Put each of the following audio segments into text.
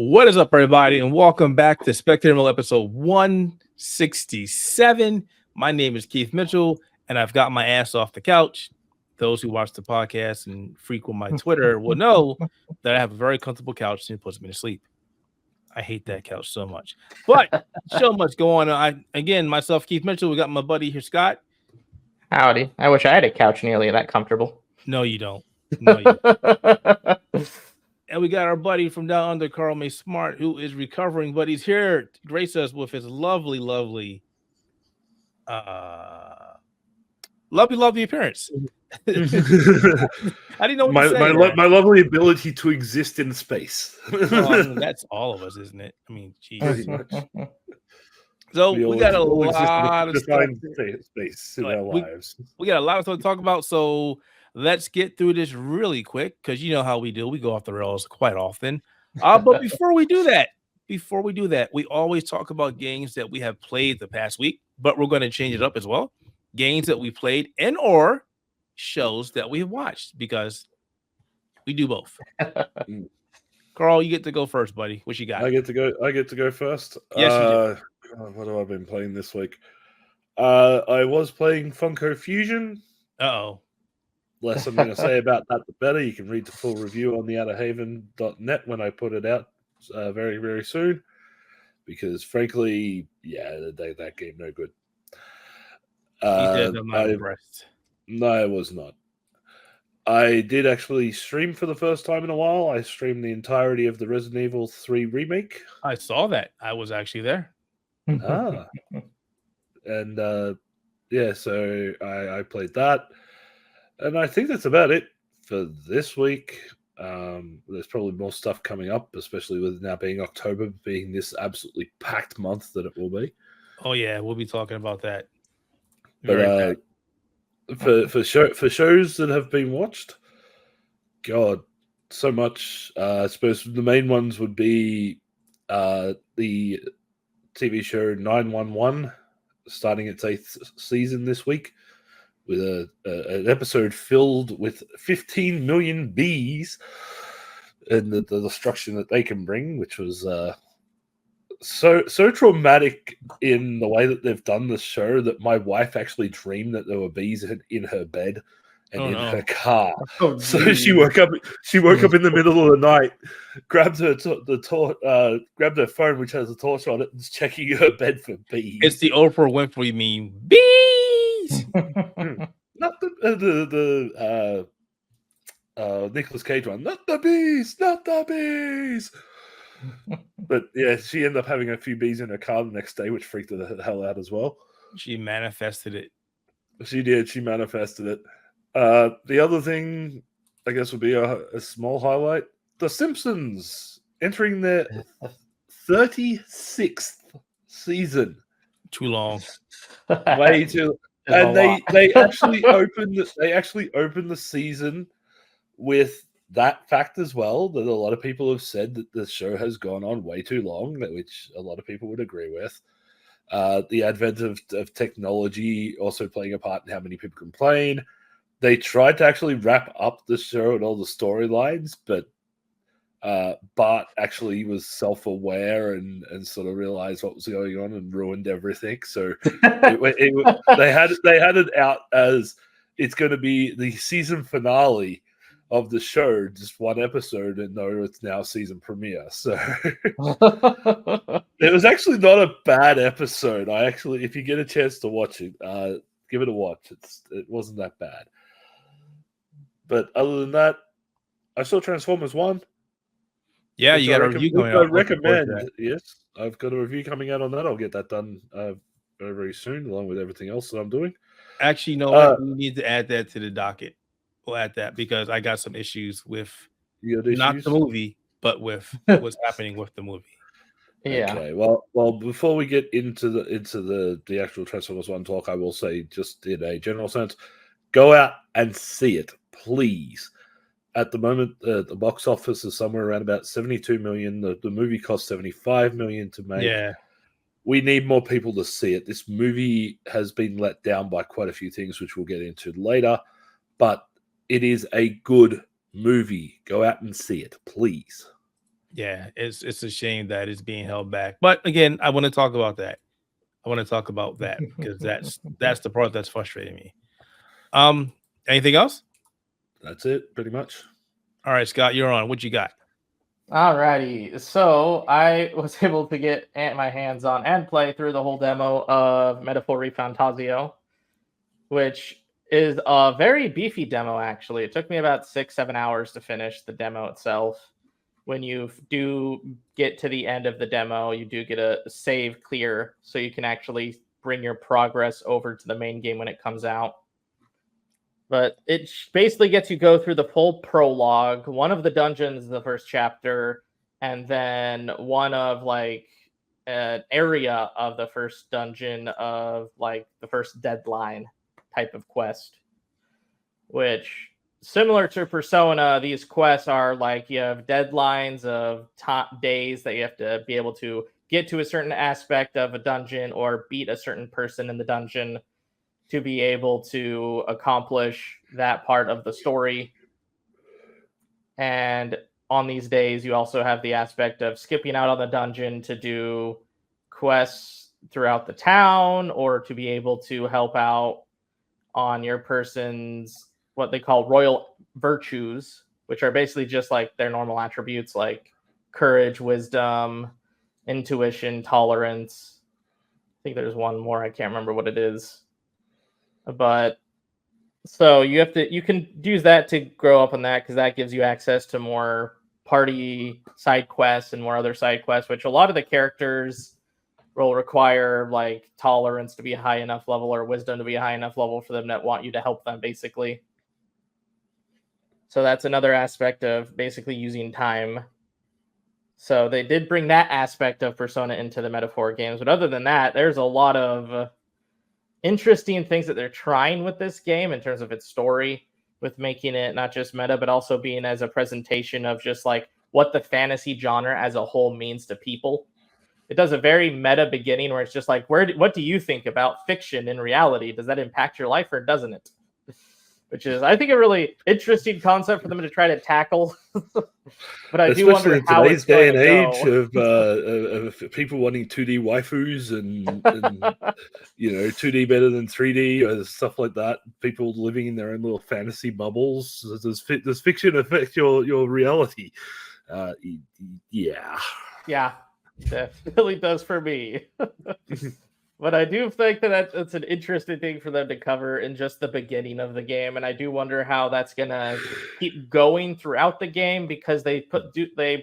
What is up, everybody, and welcome back to Spectator Mode episode 167. My name is Keith Mitchell, and I've got my ass off the couch. Those who watch the podcast and frequent my Twitter will know that I have a very comfortable couch and it puts me to sleep. I hate that couch so much. But so much going on. Myself, Keith Mitchell, we got my buddy here, Scott. Howdy. I wish I had a couch nearly that comfortable. No, you don't. No, you don't. And we got our buddy from down under, Karl Smart, who is recovering, but he's here to grace us with his lovely appearance. I didn't know what to say. My lovely ability to exist in space. That's all of us, isn't it? I mean, geez. So we got a lot of space in our lives. We got a lot of stuff to talk about. So let's get through this really quick because you know how we do. We go off the rails quite often. But before we do that, we always talk about games that we have played the past week, but we're going to change it up as well. Games that we played and or shows that we have watched because we do both. Karl, you get to go first, buddy. What you got? I get to go first. Yes, you do. What have I been playing this week? I was playing Funko Fusion. Uh-oh. Less I'm going to say about that, the better. You can read the full review on theouterhaven.net when I put it out very, very soon. Because frankly, that game no good. I'm not impressed. No, I was not. I did actually stream for the first time in a while. I streamed the entirety of the Resident Evil 3 remake. I saw that. I was actually there. And so I played that. And I think that's about it for this week. There's probably more stuff coming up, especially with now being October, being this absolutely packed month that it will be. Oh, yeah. We'll be talking about that. But for shows that have been watched, God, so much. I suppose the main ones would be the TV show 911 starting its 8th season this week with an episode filled with 15 million bees and the destruction that they can bring, which was so traumatic in the way that they've done the show that my wife actually dreamed that there were bees in her bed and her car. So she woke up in the middle of the night, grabbed her grabbed her phone, which has a torch on it, and is checking her bed for bees. It's the Oprah Winfrey meme. Bees. Not the Nicolas Cage one. Not the bees. Not the bees. But yeah, she ended up having a few bees in her car the next day, which freaked her the hell out as well. She manifested it. She did. She manifested it. The other thing, I guess, would be a small highlight. The Simpsons entering their 36th season. Too long. Way too. And they actually opened the season with that fact as well, that a lot of people have said that the show has gone on way too long, which a lot of people would agree with. The advent of technology also playing a part in how many people complain. They tried to actually wrap up the show and all the storylines, but Bart actually was self-aware and sort of realized what was going on and ruined everything. So they had it out as it's going to be the season finale of the show, just one episode, and no, it's now season premiere. So it was actually not a bad episode. If you get a chance to watch it, give it a watch. It wasn't that bad. But other than that, I saw Transformers 1. Yeah, you got a review coming out. I recommend. Yes, I've got a review coming out on that. I'll get that done very, very soon, along with everything else that I'm doing. Actually, you know what? We need to add that to the docket. We'll add that because I got some issues with not the movie, but with what's happening with the movie. Yeah. Okay. Well, before we get into the actual Transformers 1 talk, I will say, just in a general sense, go out and see it, please. At the moment, the box office is somewhere around about 72 million. The movie cost 75 million to make. Yeah. We need more people to see it. This movie has been let down by quite a few things, which we'll get into later. But it is a good movie. Go out and see it, please. Yeah, it's a shame that it's being held back. But again, I want to talk about that. Because that's the part that's frustrating me. Anything else? That's it, pretty much. All right, Scott, you're on. What you got? Alrighty, so I was able to get my hands on and play through the whole demo of Metaphor Refantasio, which is a very beefy demo, actually. It took me about 6-7 hours to finish the demo itself. When you do get to the end of the demo, you do get a save clear, so you can actually bring your progress over to the main game when it comes out. But it basically gets you go through the full prologue, one of the dungeons, the first chapter, and then one of like an area of the first dungeon of like the first deadline type of quest, which similar to Persona, these quests are like you have deadlines of top days that you have to be able to get to a certain aspect of a dungeon or beat a certain person in the dungeon to be able to accomplish that part of the story. And on these days, you also have the aspect of skipping out on the dungeon to do quests throughout the town or to be able to help out on your person's what they call royal virtues, which are basically just like their normal attributes like courage, wisdom, intuition, tolerance. I think there's one more. I can't remember what it is. But so you can use that to grow up on that because that gives you access to more party side quests and more other side quests, which a lot of the characters will require like tolerance to be a high enough level or wisdom to be a high enough level for them to want you to help them, basically. So that's another aspect of basically using time. So they did bring that aspect of Persona into the Metaphor games. But other than that, there's a lot of interesting things that they're trying with this game in terms of its story, with making it not just meta, but also being as a presentation of just like what the fantasy genre as a whole means to people. It does a very meta beginning where it's just like, what do you think about fiction in reality? Does that impact your life or doesn't it? Which is, I think, a really interesting concept for them to try to tackle. But I do wonder in how today's it's day going and to age go. of people wanting 2D waifus and 2D better than 3D or stuff like that. People living in their own little fantasy bubbles. Does fiction affect your reality? Yeah. Yeah, definitely does for me. But I do think that it's an interesting thing for them to cover in just the beginning of the game, and I do wonder how that's gonna keep going throughout the game because they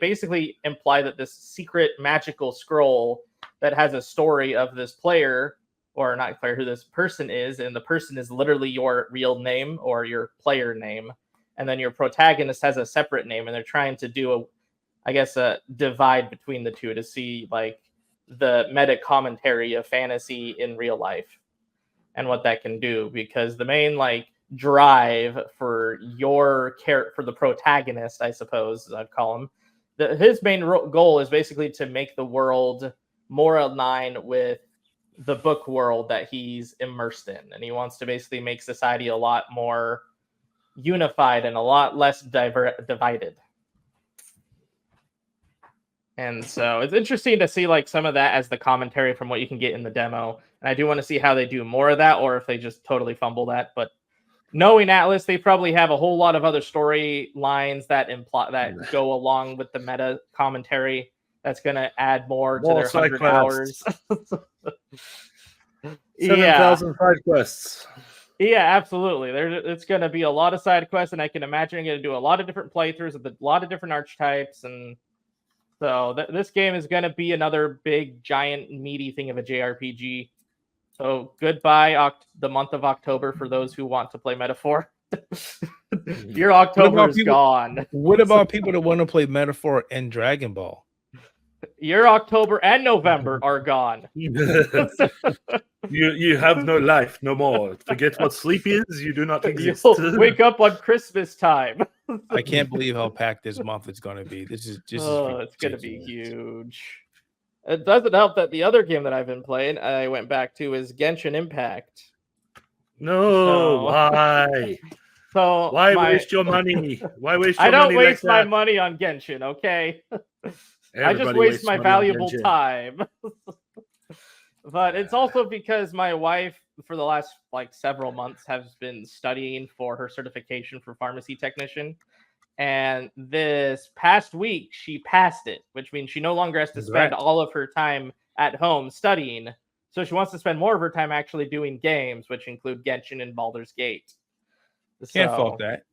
basically imply that this secret magical scroll that has a story of this player, or not player, who this person is, and the person is literally your real name or your player name, and then your protagonist has a separate name, and they're trying to do a divide between the two to see like the meta commentary of fantasy in real life and what that can do, because the main like drive for for the protagonist, I suppose I'd call him, his main goal is basically to make the world more aligned with the book world that he's immersed in, and he wants to basically make society a lot more unified and a lot less divided. And so it's interesting to see like some of that as the commentary from what you can get in the demo. And I do want to see how they do more of that or if they just totally fumble that. But knowing Atlas, they probably have a whole lot of other storylines that go along with the meta commentary. That's going to add more to their 100 hours. 7,000 side quests. Yeah, absolutely. It's going to be a lot of side quests, and I can imagine you're going to do a lot of different playthroughs with a lot of different archetypes, and so this game is going to be another big, giant, meaty thing of a JRPG. So goodbye, the month of October for those who want to play Metaphor. Your October is gone. What about people that want to play Metaphor and Dragon Ball? Your October and November are gone. You have no life, no more. Forget what sleep is. You do not exist. You'll wake up on Christmas time. I can't believe how packed this month is going to be. This is it's going to be huge. It doesn't help that the other game that I've been playing, I went back to, is Genshin Impact. No, why? So Why waste your money? Why waste I your don't money waste like my that? money on Genshin, okay? I just Everybody waste wastes my money on valuable Genshin. time. But it's also because my wife, for the last like several months, has been studying for her certification for pharmacy technician. And this past week, she passed it, which means she no longer has to spend Congrats. all of her time at home studying. So she wants to spend more of her time actually doing games, which include Genshin and Baldur's Gate. Can't fault that.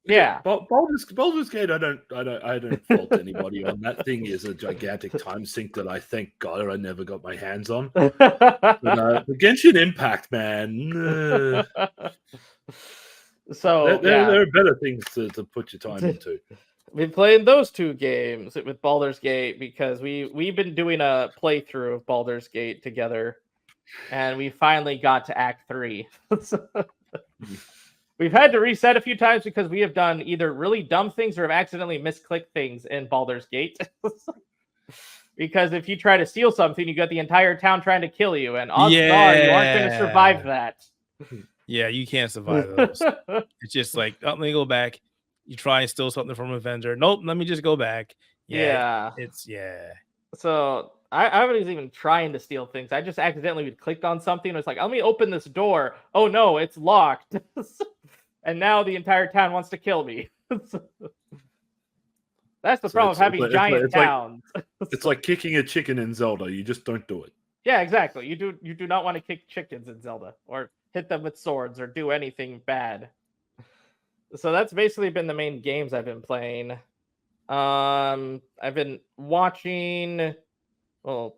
Yeah. Baldur's Gate, I don't fault anybody on. That thing is a gigantic time sink that I thank God I never got my hands on. But the Genshin Impact, man. So there are better things to put your time into. We've played those two games with Baldur's Gate because we've been doing a playthrough of Baldur's Gate together, and we finally got to Act 3. We've had to reset a few times because we have done either really dumb things or have accidentally misclicked things in Baldur's Gate. Because if you try to steal something, you got the entire town trying to kill you, and odds are you aren't going to survive that. Yeah, you can't survive those. It's just like, oh, let me go back. You try and steal something from a vendor. Nope, let me just go back. Yeah. So I wasn't even trying to steal things. I just accidentally clicked on something. It was like, let me open this door. Oh no, it's locked. And now the entire town wants to kill me. That's the problem of having giant towns. It's like kicking a chicken in Zelda. You just don't do it. Yeah, exactly. You do not want to kick chickens in Zelda or hit them with swords or do anything bad. So that's basically been the main games I've been playing. I've been watching. Well,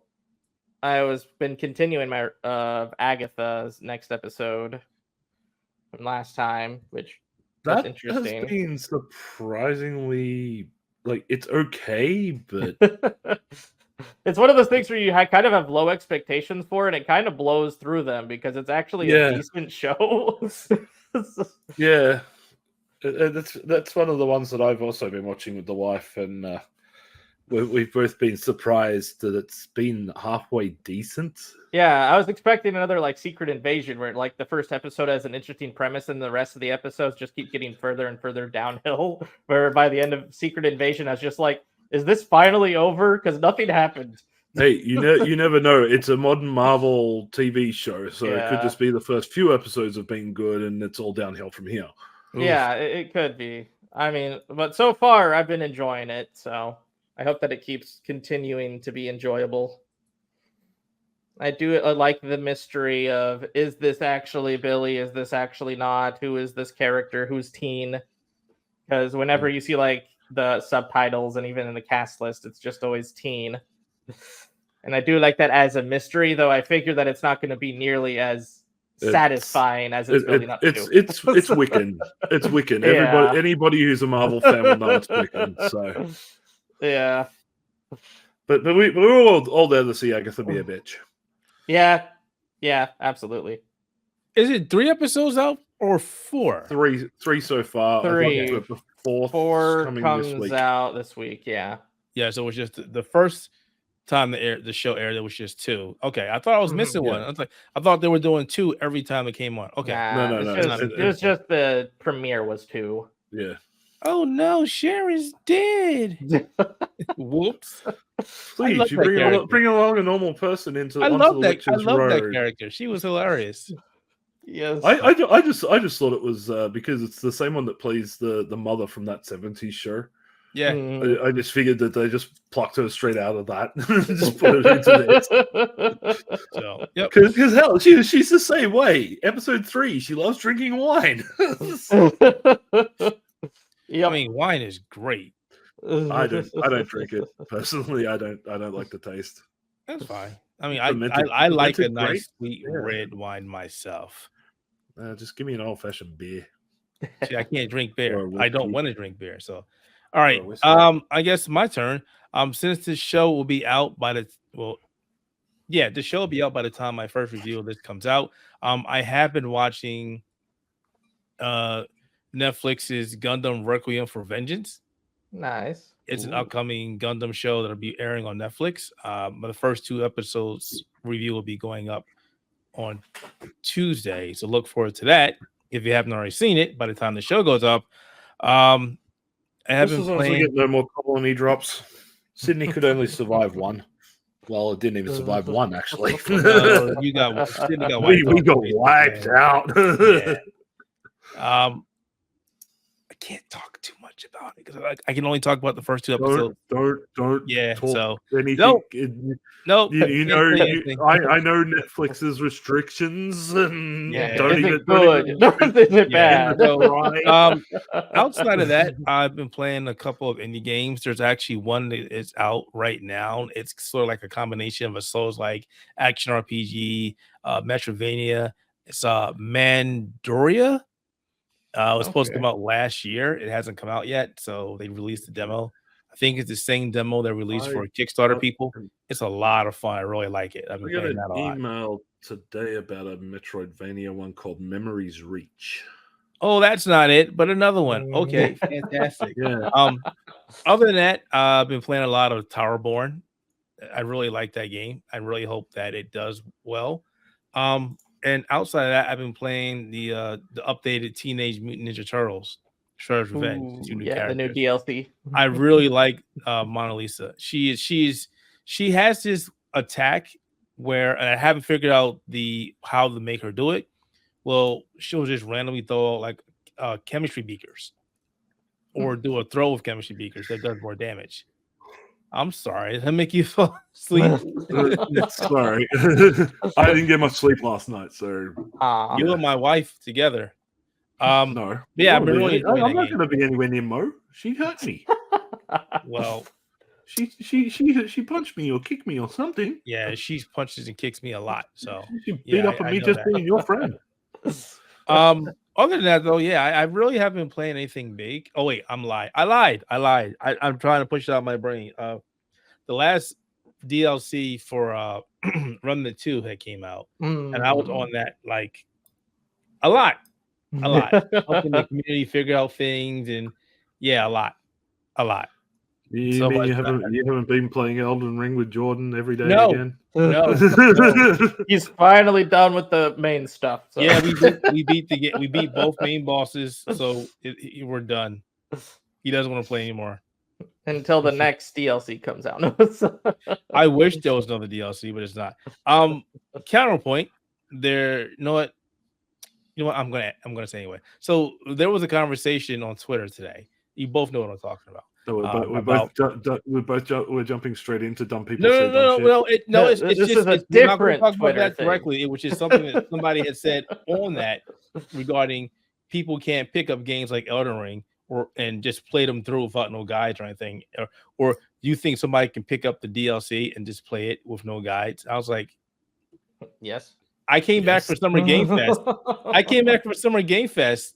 been continuing my Agatha's next episode from last time, which that's interesting. Has been surprisingly it's okay, but it's one of those things where you kind of have low expectations for it, and it kind of blows through them because it's actually a decent show. Yeah. That's one of the ones that I've also been watching with the wife, and we've both been surprised that it's been halfway decent. Yeah, I was expecting another Secret Invasion where the first episode has an interesting premise and the rest of the episodes just keep getting further and further downhill, where by the end of Secret Invasion I was just like, is this finally over? Because nothing happened. Hey, you never know. It's a modern Marvel TV show, so it could just be the first few episodes have been good and it's all downhill from here. Yeah, it could be. I mean, but so far I've been enjoying it, so I hope that it keeps continuing to be enjoyable. I like the mystery of, is this actually Billy? Is this actually not? Who is this character? Who's teen? Because whenever you see the subtitles and even in the cast list, it's just always teen. And I do like that as a mystery, though I figure that it's not going to be nearly as satisfying as it's building up to. It's Wiccan. It's Wiccan. Yeah. Anybody who's a Marvel fan will know it's Wiccan. So yeah. But we're all there to see Agatha be a bitch. Yeah, absolutely. Is it 3 episodes out or 4? 3 so far. 3. The fourth 4 coming comes out this week. Yeah. Yeah, so it was just the first time the show aired, it was just 2. Okay, I thought I was missing one. I thought they were doing 2 every time it came on. Okay, no. It was just the premiere was 2. Yeah. Oh no, Sharon's dead. Whoops. Please, you bring along a normal person into. I love that character. She was hilarious. Yes. I just thought it was because it's the same one that plays the mother from that 70s show. Yeah. I just figured that they just plucked her straight out of that and just put it into this. So, yep. Because hell, she's the same way. Episode 3, she loves drinking wine. Yep. I mean, wine is great. I don't drink it personally. I don't like the taste. That's fine. I mean, I like a nice sweet red wine myself. Just give me an old-fashioned beer. See, I can't drink beer. I don't want to drink beer. So, all right. I guess my turn. Since this show will be out the show will be out by the time my first review of this comes out. I have been watching Netflix's Gundam Requiem for Vengeance. Nice. It's an upcoming Gundam show that'll be airing on Netflix. But the first 2 episodes review will be going up on Tuesday, so look forward to that. if you haven't already seen it by the time the show goes up. I have This been is once we playing. get no more colony drops. Sydney could only survive one. Well, it didn't even survive one, actually. No, Sydney got wiped we off, got basically. wiped out. Yeah. I can't talk too much about it because I can only talk about the first 2 episodes. Don't Yeah, talk so anything. nope. You can't know, say anything. I know Netflix's restrictions and Yeah. don't Is even it good? Is it Yeah. bad? So, outside of that, I've been playing a couple of indie games. There's actually one that is out right now. It's sort of like a combination of a Souls-like action RPG, Metroidvania. It's Mandoria. It was supposed to come out last year. It hasn't come out yet, so they released the demo. I think it's the same demo they released for Kickstarter people. It's a lot of fun. I really like it. I've been I got playing that a lot. an email today about a Metroidvania one called Memories Reach. Oh, that's not it, but another one. Okay, fantastic. Yeah. Other than that, I've been playing a lot of Towerborn. I really like that game. I really hope that it does well. And outside of that, I've been playing the updated Teenage Mutant Ninja Turtles, Shredder's Revenge. Ooh, the new DLC. I really like Mona Lisa. She has this attack where, and I haven't figured out how to make her do it. Well, she'll just randomly throw out like chemistry beakers, or do a throw of chemistry beakers that does more damage. I'm sorry. Does that make you fall asleep? Sorry. I didn't get much sleep last night, so You and my wife together. no. Yeah, I've been really enjoying I'm that not game. going to be anywhere near Mo. She hurt me. Well, she punched me or kicked me or something. yeah, she punches and kicks me a lot. So She beat yeah, up on I me know just that. being your friend. Other than that, though, yeah, I really haven't been playing anything big. Oh wait, I lied. I'm trying to push it out of my brain. The last DLC for Remnant 2 had came out, and I was on that like a lot, helping the community figure out things, and yeah, a lot. You So mean much you haven't been playing Elden Ring with Jordan every day No. again? No, He's finally done with the main stuff. So. yeah, we beat both main bosses, so we're done. He doesn't want to play anymore. Until the next DLC comes out. I wish there was another DLC, but it's not. Counterpoint, you know what? I'm gonna say anyway. So there was a conversation on Twitter today. You both know what I'm talking about. So we're jumping straight into dumb people. No. It's This just is a we're not gonna different talk about Twitter that thing. directly. It was just something that somebody had said on that regarding people can't pick up games like Elden Ring and just play them through without no guides or anything. Or do you think somebody can pick up the DLC and just play it with no guides? I was like, yes. I came back for Summer Game Fest.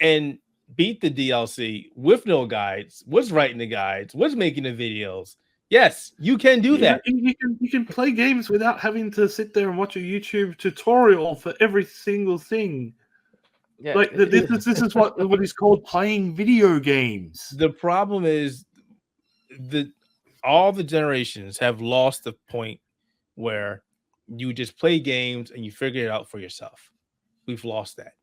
And beat the DLC with no guides, was writing the guides, was making the videos. Yes, you can do that. You can play games without having to sit there and watch a YouTube tutorial for every single thing. Yeah. Like this is what is called playing video games. The problem is all the generations have lost the point where you just play games and you figure it out for yourself. We've lost that.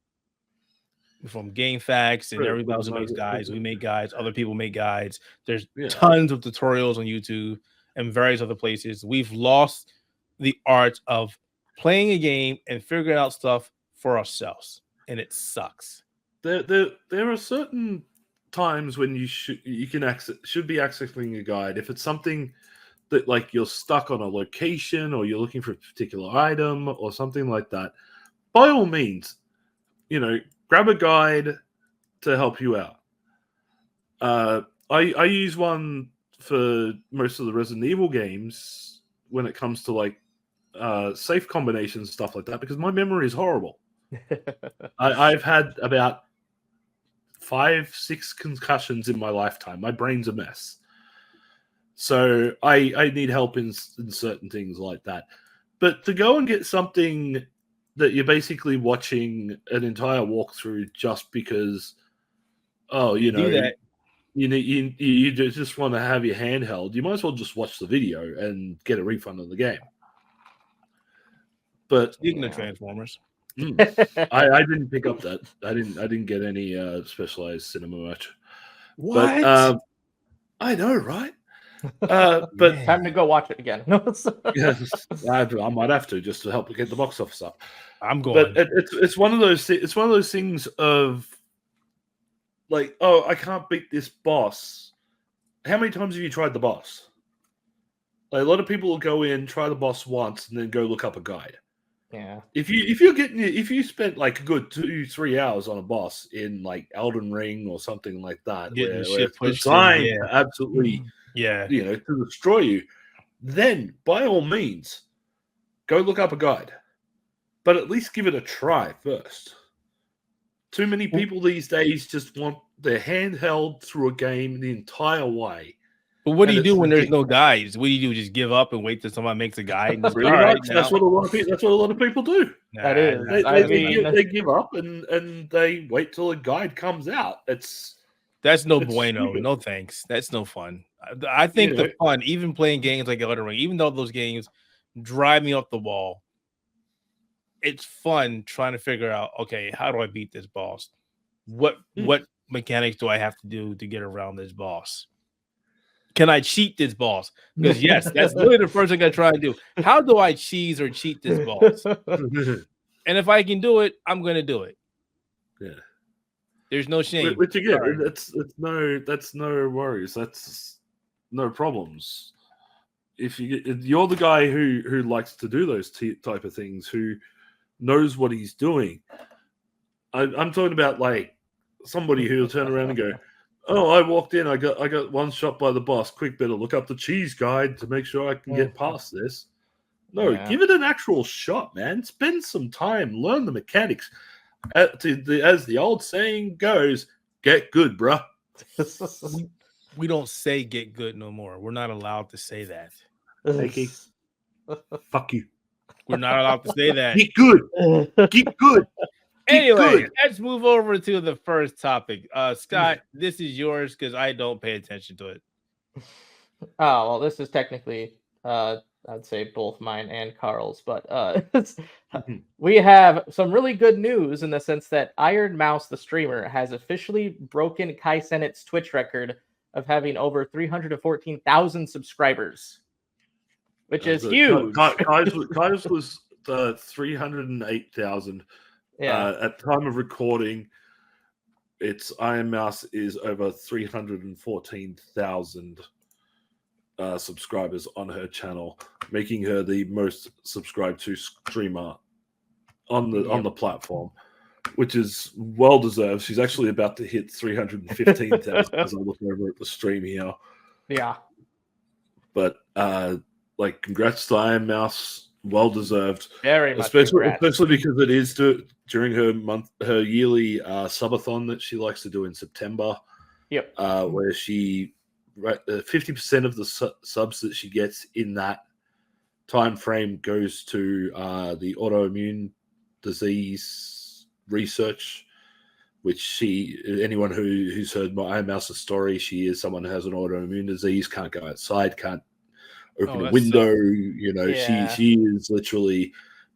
From Game Facts and everybody else makes guides. We make guides. Other people make guides. There's tons of tutorials on YouTube and various other places. We've lost the art of playing a game and figuring out stuff for ourselves, and it sucks. There are certain times when you should be accessing a guide if it's something that like you're stuck on a location or you're looking for a particular item or something like that. By all means, grab a guide to help you out. I use one for most of the Resident Evil games when it comes to like safe combinations and stuff like that because my memory is horrible. I've had about 5-6 concussions in my lifetime. My brain's a mess. So I need help in certain things like that. But to go and get something that you're basically watching an entire walkthrough just because, you just want to have your handheld, you might as well just watch the video and get a refund on the game. But speaking of Transformers, I didn't pick up that. I didn't get any specialized cinema merch. What? But I know, right? But Time to go watch it again. No, yes, I might have to just to help get the box office up. I'm going. But it's one of those things of like, oh, I can't beat this boss. How many times have you tried the boss? Like, a lot of people will go in, try the boss once, and then go look up a guide. Yeah. If you spent like a good 2-3 hours on a boss in like Elden Ring or something like that, Getting where shit it's pushed designed in, to absolutely, yeah. To destroy you, then by all means, go look up a guide. But at least give it a try first. Too many people these days just want their hand held through a game the entire way. But what do And you it's do when there's ridiculous. no guides? What do you do? Just give up and wait till someone makes a guide? And just, Pretty all right, much. That's what a lot of people do. That is. They give up and they wait till a guide comes out. That's no it's bueno. stupid. No thanks. That's no fun. I think the fun, even playing games like Elden Ring, even though those games drive me off the wall, it's fun trying to figure out, okay, how do I beat this boss? What mechanics do I have to do to get around this boss? Can I cheat this boss? Because yes, that's literally the first thing I try to do. How do I cheese or cheat this boss? And if I can do it, I'm going to do it. Yeah. There's no shame. Which again, that's no worries. That's no problems. If you're the guy who likes to do those type of things, who knows what he's doing. I'm talking about like somebody who'll turn around and go, "Oh, I walked in, I got one shot by the boss. Quick, better look up the cheese guide to make sure I can get past this." No, give it an actual shot, man. Spend some time, learn the mechanics. As the old saying goes, get good, bruh. We don't say get good no more. We're not allowed to say that. Hey, fuck you. We're not allowed to say that. Get good. Get good. Anyway, let's move over to the first topic. Scott, this is yours because I don't pay attention to it. Oh, well, this is technically, I'd say both mine and Karl's, but we have some really good news in the sense that Ironmouse, the streamer, has officially broken Kai Cenat's Twitch record of having over 314,000 subscribers, which is huge. Kai's was 308,000. Yeah. At time of recording, its Ironmouse is over 314,000 subscribers on her channel, making her the most subscribed to streamer on the platform, which is well deserved. She's actually about to hit 315,000 as I look over at the stream here. Yeah. But like, congrats to Ironmouse. Well deserved, very much, especially because it is during her yearly subathon that she likes to do in September. Yep. Where she 50% of the subs that she gets in that time frame goes to the autoimmune disease research, which anyone who's heard my Ironmouse's story, she is someone who has an autoimmune disease, can't go outside, can't open a window, she is literally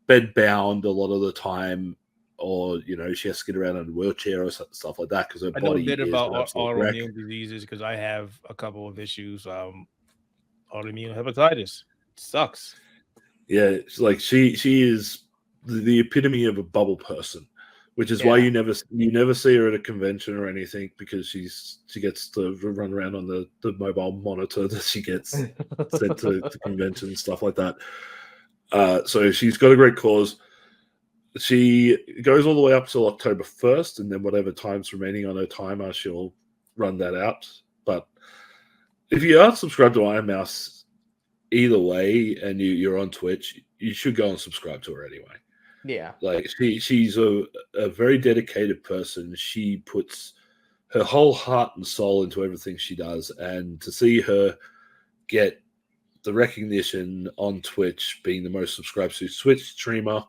bed bound a lot of the time, or she has to get around in a wheelchair or stuff like that because her body. I know a bit about autoimmune diseases because I have a couple of issues. Autoimmune hepatitis, it sucks. Yeah, it's like she is the epitome of a bubble person, which is why you never see her at a convention or anything, because she gets to run around on the mobile monitor that she gets sent to conventions and stuff like that. So she's got a great cause. She goes all the way up till October 1st, and then whatever time's remaining on her timer, she'll run that out. But if you are subscribed to Ironmouse, either way, and you're on Twitch, you should go and subscribe to her anyway. Yeah, like she's a very dedicated person. She puts her whole heart and soul into everything she does, and to see her get the recognition on Twitch, being the most subscribed to Twitch streamer,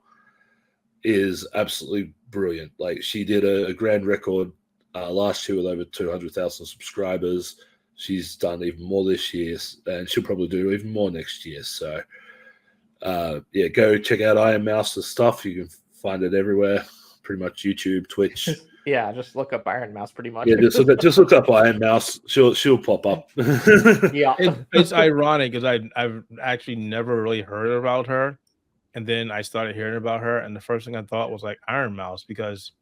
is absolutely brilliant. Like, she did a grand record last year with over 200,000 subscribers. She's done even more this year, and she'll probably do even more next year. So, go check out Ironmouse's stuff. You can find it everywhere. Pretty much YouTube, Twitch. Yeah, just look up Ironmouse pretty much. Yeah, just look up Ironmouse. She'll pop up. Yeah. It's ironic because I've actually never really heard about her, and then I started hearing about her, and the first thing I thought was like Ironmouse, because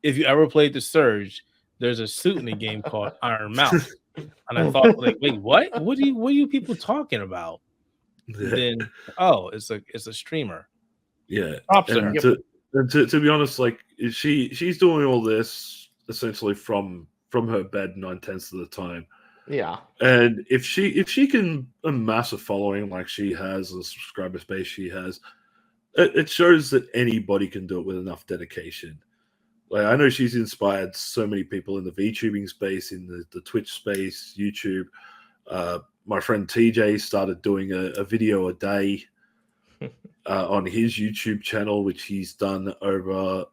if you ever played The Surge, there's a suit in the game called Ironmouse, and I thought like, wait, what? What are you people talking about? Yeah. Then it's a streamer. Yeah. Props to her. And to be honest, like she's doing all this essentially from her bed 9/10 of the time. Yeah. And if she can amass a following like she has, a subscriber base she has, it shows that anybody can do it with enough dedication. Like I know she's inspired so many people in the VTubing space, in the Twitch space, YouTube. My friend TJ started doing a video a day on his YouTube channel, which he's done over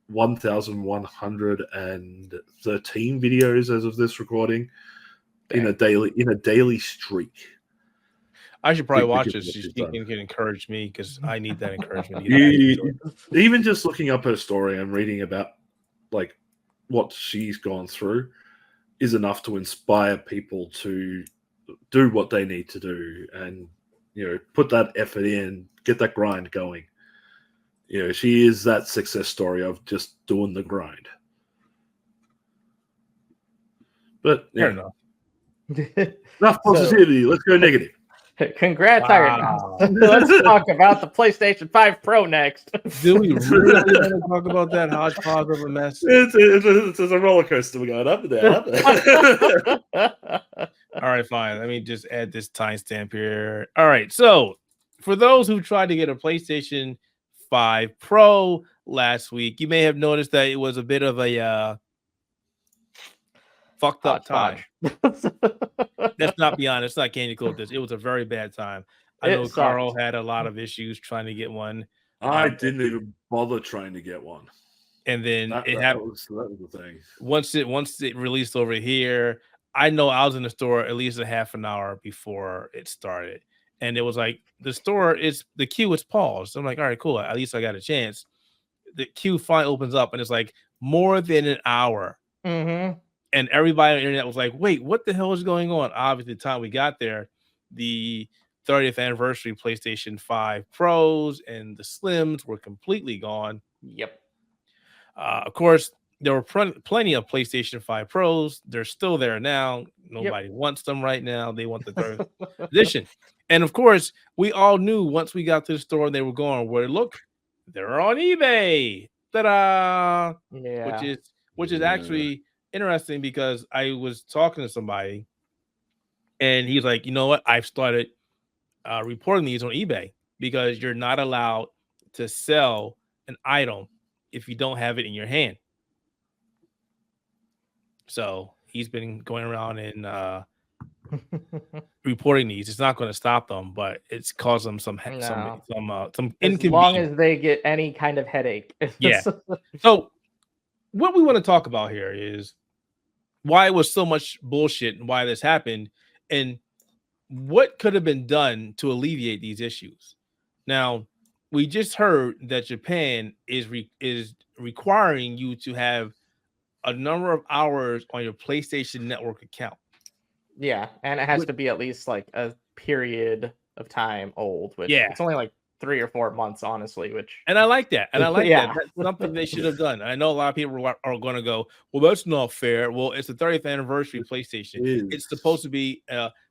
1,113 videos as of this recording. In a daily streak. I should probably watch this. She can encourage me because I need that encouragement. Even just looking up her story and reading about like what she's gone through is enough to inspire people to do what they need to do and put that effort in, get that grind going. She is that success story of just doing the grind. But fair enough. Enough positivity. Let's go negative. Congrats, Ironmouse. Let's talk about the PlayStation 5 Pro next. Do we really want to talk about that hodgepodge of a mess? It's a roller coaster. We're going up and down. All right, fine. Let me just add this timestamp here. All right, so for those who tried to get a PlayStation 5 Pro last week, you may have noticed that it was a bit of a fucked up time. Let's not be honest. It's not candy coat this. It was a very bad time. I know Karl had a lot of issues trying to get one. I didn't even bother trying to get one. And then that was the thing. Once it released over here, I know I was in the store at least a half an hour before it started. And it was like the queue is paused. So I'm like, all right, cool. At least I got a chance. The queue finally opens up and it's like more than an hour. Mm-hmm. And everybody on the internet was like, wait, what the hell is going on? Obviously, the time we got there, the 30th anniversary PlayStation 5 Pros and the Slims were completely gone. Yep. Of course, there were plenty of PlayStation 5 Pros. They're still there now. Nobody wants them right now. They want the third edition. And of course, we all knew once we got to the store and they were going, where look, they're on eBay. Ta-da! Yeah. Which is actually interesting because I was talking to somebody and he's like, you know what? I've started reporting these on eBay because you're not allowed to sell an item if you don't have it in your hand. So he's been going around and reporting these. It's not going to stop them, but it's caused them some inconvenience. As long as they get any kind of headache. Yeah. So what we want to talk about here is why it was so much bullshit and why this happened and what could have been done to alleviate these issues. Now, we just heard that Japan is requiring you to have a number of hours on your PlayStation Network account. Yeah, and it has to be at least like a period of time old, which it's only like 3 or 4 months, honestly, and I like that. And I like that. That's something they should have done. I know a lot of people are going to go, well, that's not fair. Well, it's the 30th anniversary PlayStation. It's supposed to be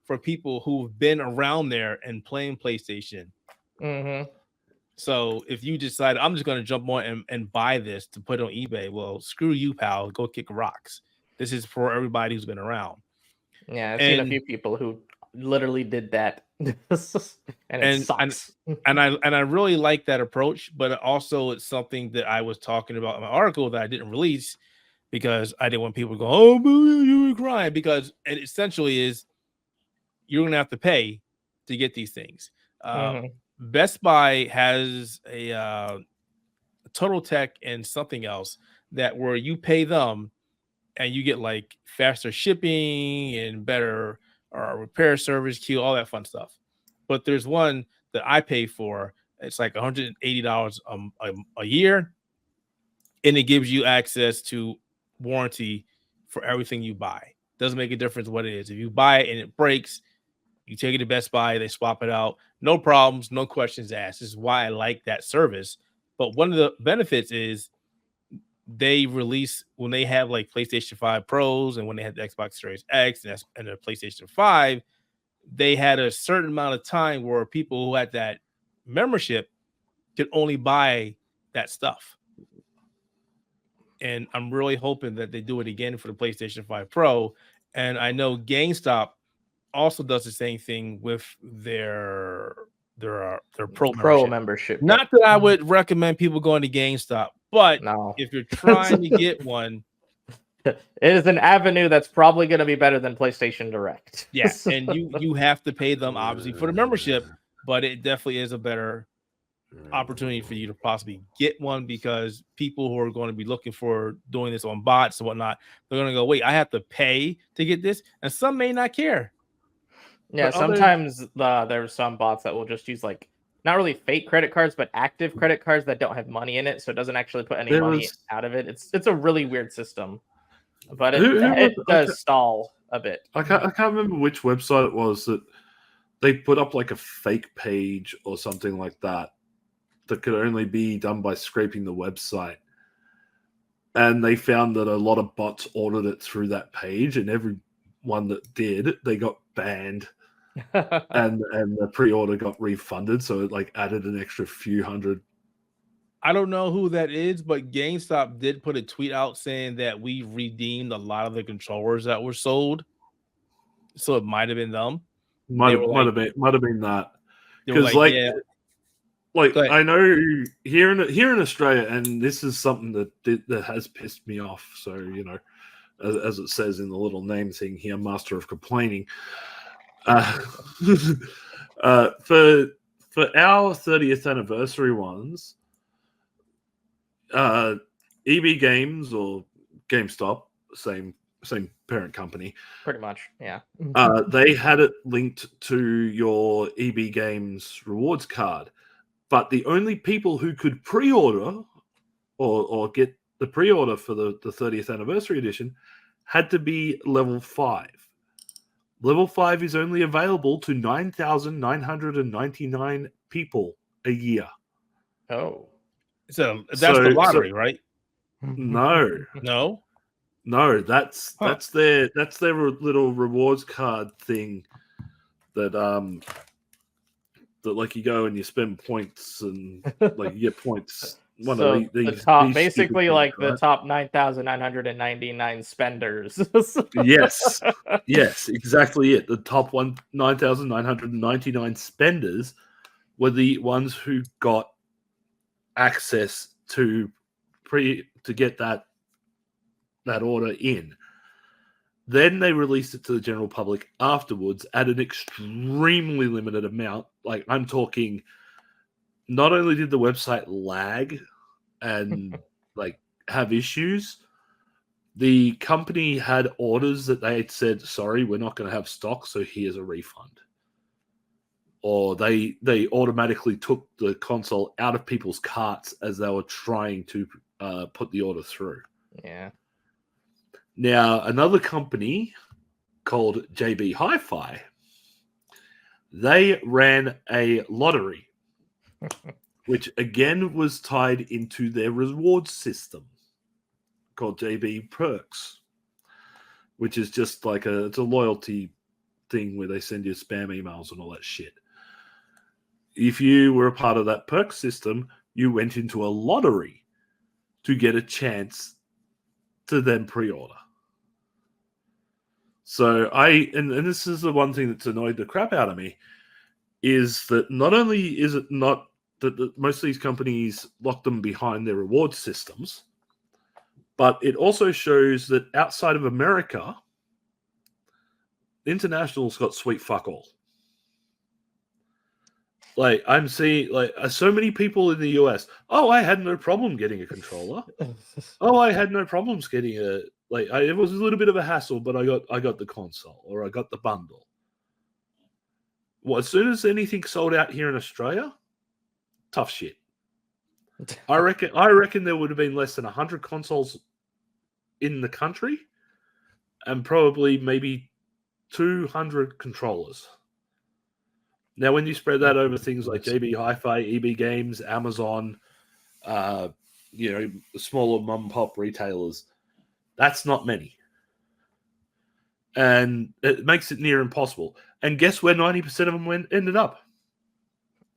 for people who've been around there and playing PlayStation. Mm-hmm. So if you decide I'm just going to jump on and buy this to put it on eBay, well, screw you, pal. Go kick rocks. This is for everybody who's been around. Yeah, I've seen a few people who literally did that. and it sucks. And I really like that approach, but also it's something that I was talking about in my article that I didn't release because I didn't want people to go, oh, you were crying, because it essentially is you're gonna have to pay to get these things. Best Buy has a Total Tech and something else that where you pay them and you get like faster shipping and better repair service queue, all that fun stuff. But there's one that I pay for, It's like $180 a year, and it gives you access to warranty for everything you buy. Doesn't make a difference what it is. If you buy it and it breaks, you take it to Best Buy, they swap it out. No problems, no questions asked. This is why I like that service. But one of the benefits is they release when they have like PlayStation 5 Pros and when they had the Xbox Series X and the PlayStation 5, they had a certain amount of time where people who had that membership could only buy that stuff. And I'm really hoping that they do it again for the PlayStation 5 Pro. And I know GameStop also does the same thing with their pro membership. Not that I would recommend people going to GameStop, but No. if you're trying to get one, it is an avenue that's probably going to be better than PlayStation Direct. Yes, and you have to pay them obviously for the membership, but it definitely is a better opportunity for you to possibly get one because people who are going to be looking for doing this on bots and whatnot, they're going to go, wait, I have to pay to get this, and some may not care. Yeah, but sometimes there's some bots that will just use like not really fake credit cards, but active credit cards that don't have money in it, so it doesn't actually put any money out of it. It's a really weird system, but it does stall a bit. I can't remember which website it was that they put up like a fake page or something like that could only be done by scraping the website, and they found that a lot of bots ordered it through that page, and everyone that did, they got banned. and the pre-order got refunded, so it like added an extra few hundred. I don't know who that is, but GameStop did put a tweet out saying that we redeemed a lot of the controllers that were sold, so it might have been them. Might have been that, because like I know here in Australia, and this is something that has pissed me off. So as it says in the little name thing here, master of complaining. For our 30th anniversary ones, EB Games or GameStop, same parent company, pretty much, yeah. They had it linked to your EB Games rewards card, but the only people who could pre-order or get the pre-order for the 30th anniversary edition had to be level 5. Level 5 is only available to 9,999 people a year. Oh. So that's the lottery, right? No. That's their little rewards card thing that like you go and you spend points and like you get points. The top 9,999 spenders. yes, exactly it. The top 9,999 spenders were the ones who got access to get that order in. Then they released it to the general public afterwards at an extremely limited amount. Like I'm talking. Not only did the website lag and like have issues, the company had orders that they had said, sorry, we're not going to have stock, so here's a refund. Or they automatically took the console out of people's carts as they were trying to put the order through. Yeah. Now, another company called JB Hi-Fi, they ran a lottery which again was tied into their rewards system called JB Perks, which is just like it's a loyalty thing where they send you spam emails and all that shit. If you were a part of that perk system, you went into a lottery to get a chance to then pre-order. So and this is the one thing that's annoyed the crap out of me, is that not only is it not that most of these companies lock them behind their reward systems, but it also shows that outside of America, international's got sweet fuck all. Like I'm seeing so many people in the US. Oh, I had no problem getting a controller. Oh, I had no problems getting it was a little bit of a hassle, but I got the console or I got the bundle. Well, as soon as anything sold out here in Australia, tough shit. I reckon there would have been less than 100 consoles in the country, and probably maybe 200 controllers. Now, when you spread that over things like JB Hi-Fi, EB Games, Amazon, smaller mom and pop retailers, that's not many, and it makes it near impossible. And guess where 90% of them ended up?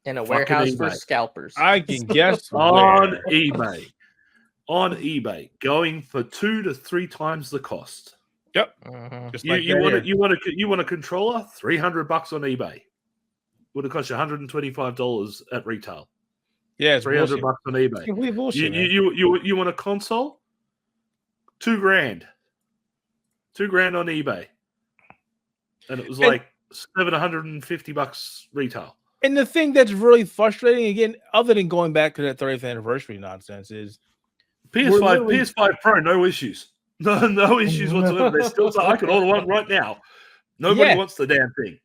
In a warehouse for scalpers. I can guess on eBay. On eBay, going for 2 to 3 times the cost. Yep. You want a controller? $300 on eBay. Would have cost you $125 at retail. Yeah, it's $300 on eBay. It's complete bullshit. You want a console? $2,000. $2,000 on eBay, and it was like $750 retail. And the thing that's really frustrating, again, other than going back to that 30th anniversary nonsense, is PS5 Pro, no issues. No issues whatsoever. They're still I could order one right now. Nobody wants the damn thing.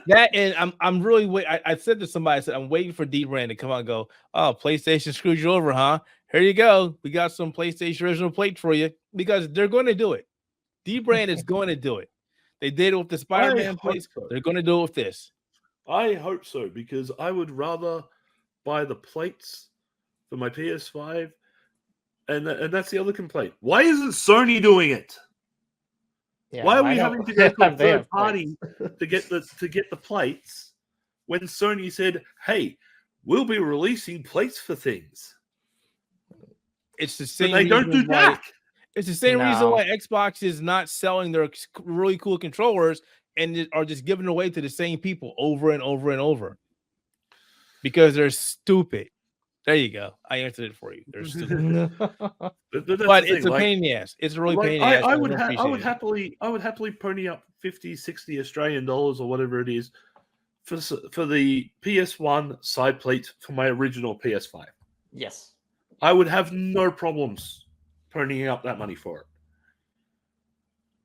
that and I'm really I said to somebody, I said, I'm waiting for D-Brand to come out and go, oh, PlayStation screwed you over, huh? Here you go. We got some PlayStation original plates for you, because they're going to do it. D-Brand is going to do it. They did it with the Spider-Man plates. So. They're going to do it with this. I hope so, because I would rather buy the plates for my PS5, and that's the other complaint. Why isn't Sony doing it? Yeah, why are we having to go to a third party to get the plates when Sony said, "Hey, we'll be releasing plates for things"? It's the same. But they don't do that. It's the same reason why Xbox is not selling their really cool controllers and are just giving away to the same people over and over and over, because they're stupid. There you go. I answered it for you. They're stupid. but it's a pain in the ass. It's a really pain in the ass. I would happily pony up 50, 60 Australian dollars or whatever it is for the PS1 side plate for my original PS5. Yes. I would have no problems ponying up that money for it.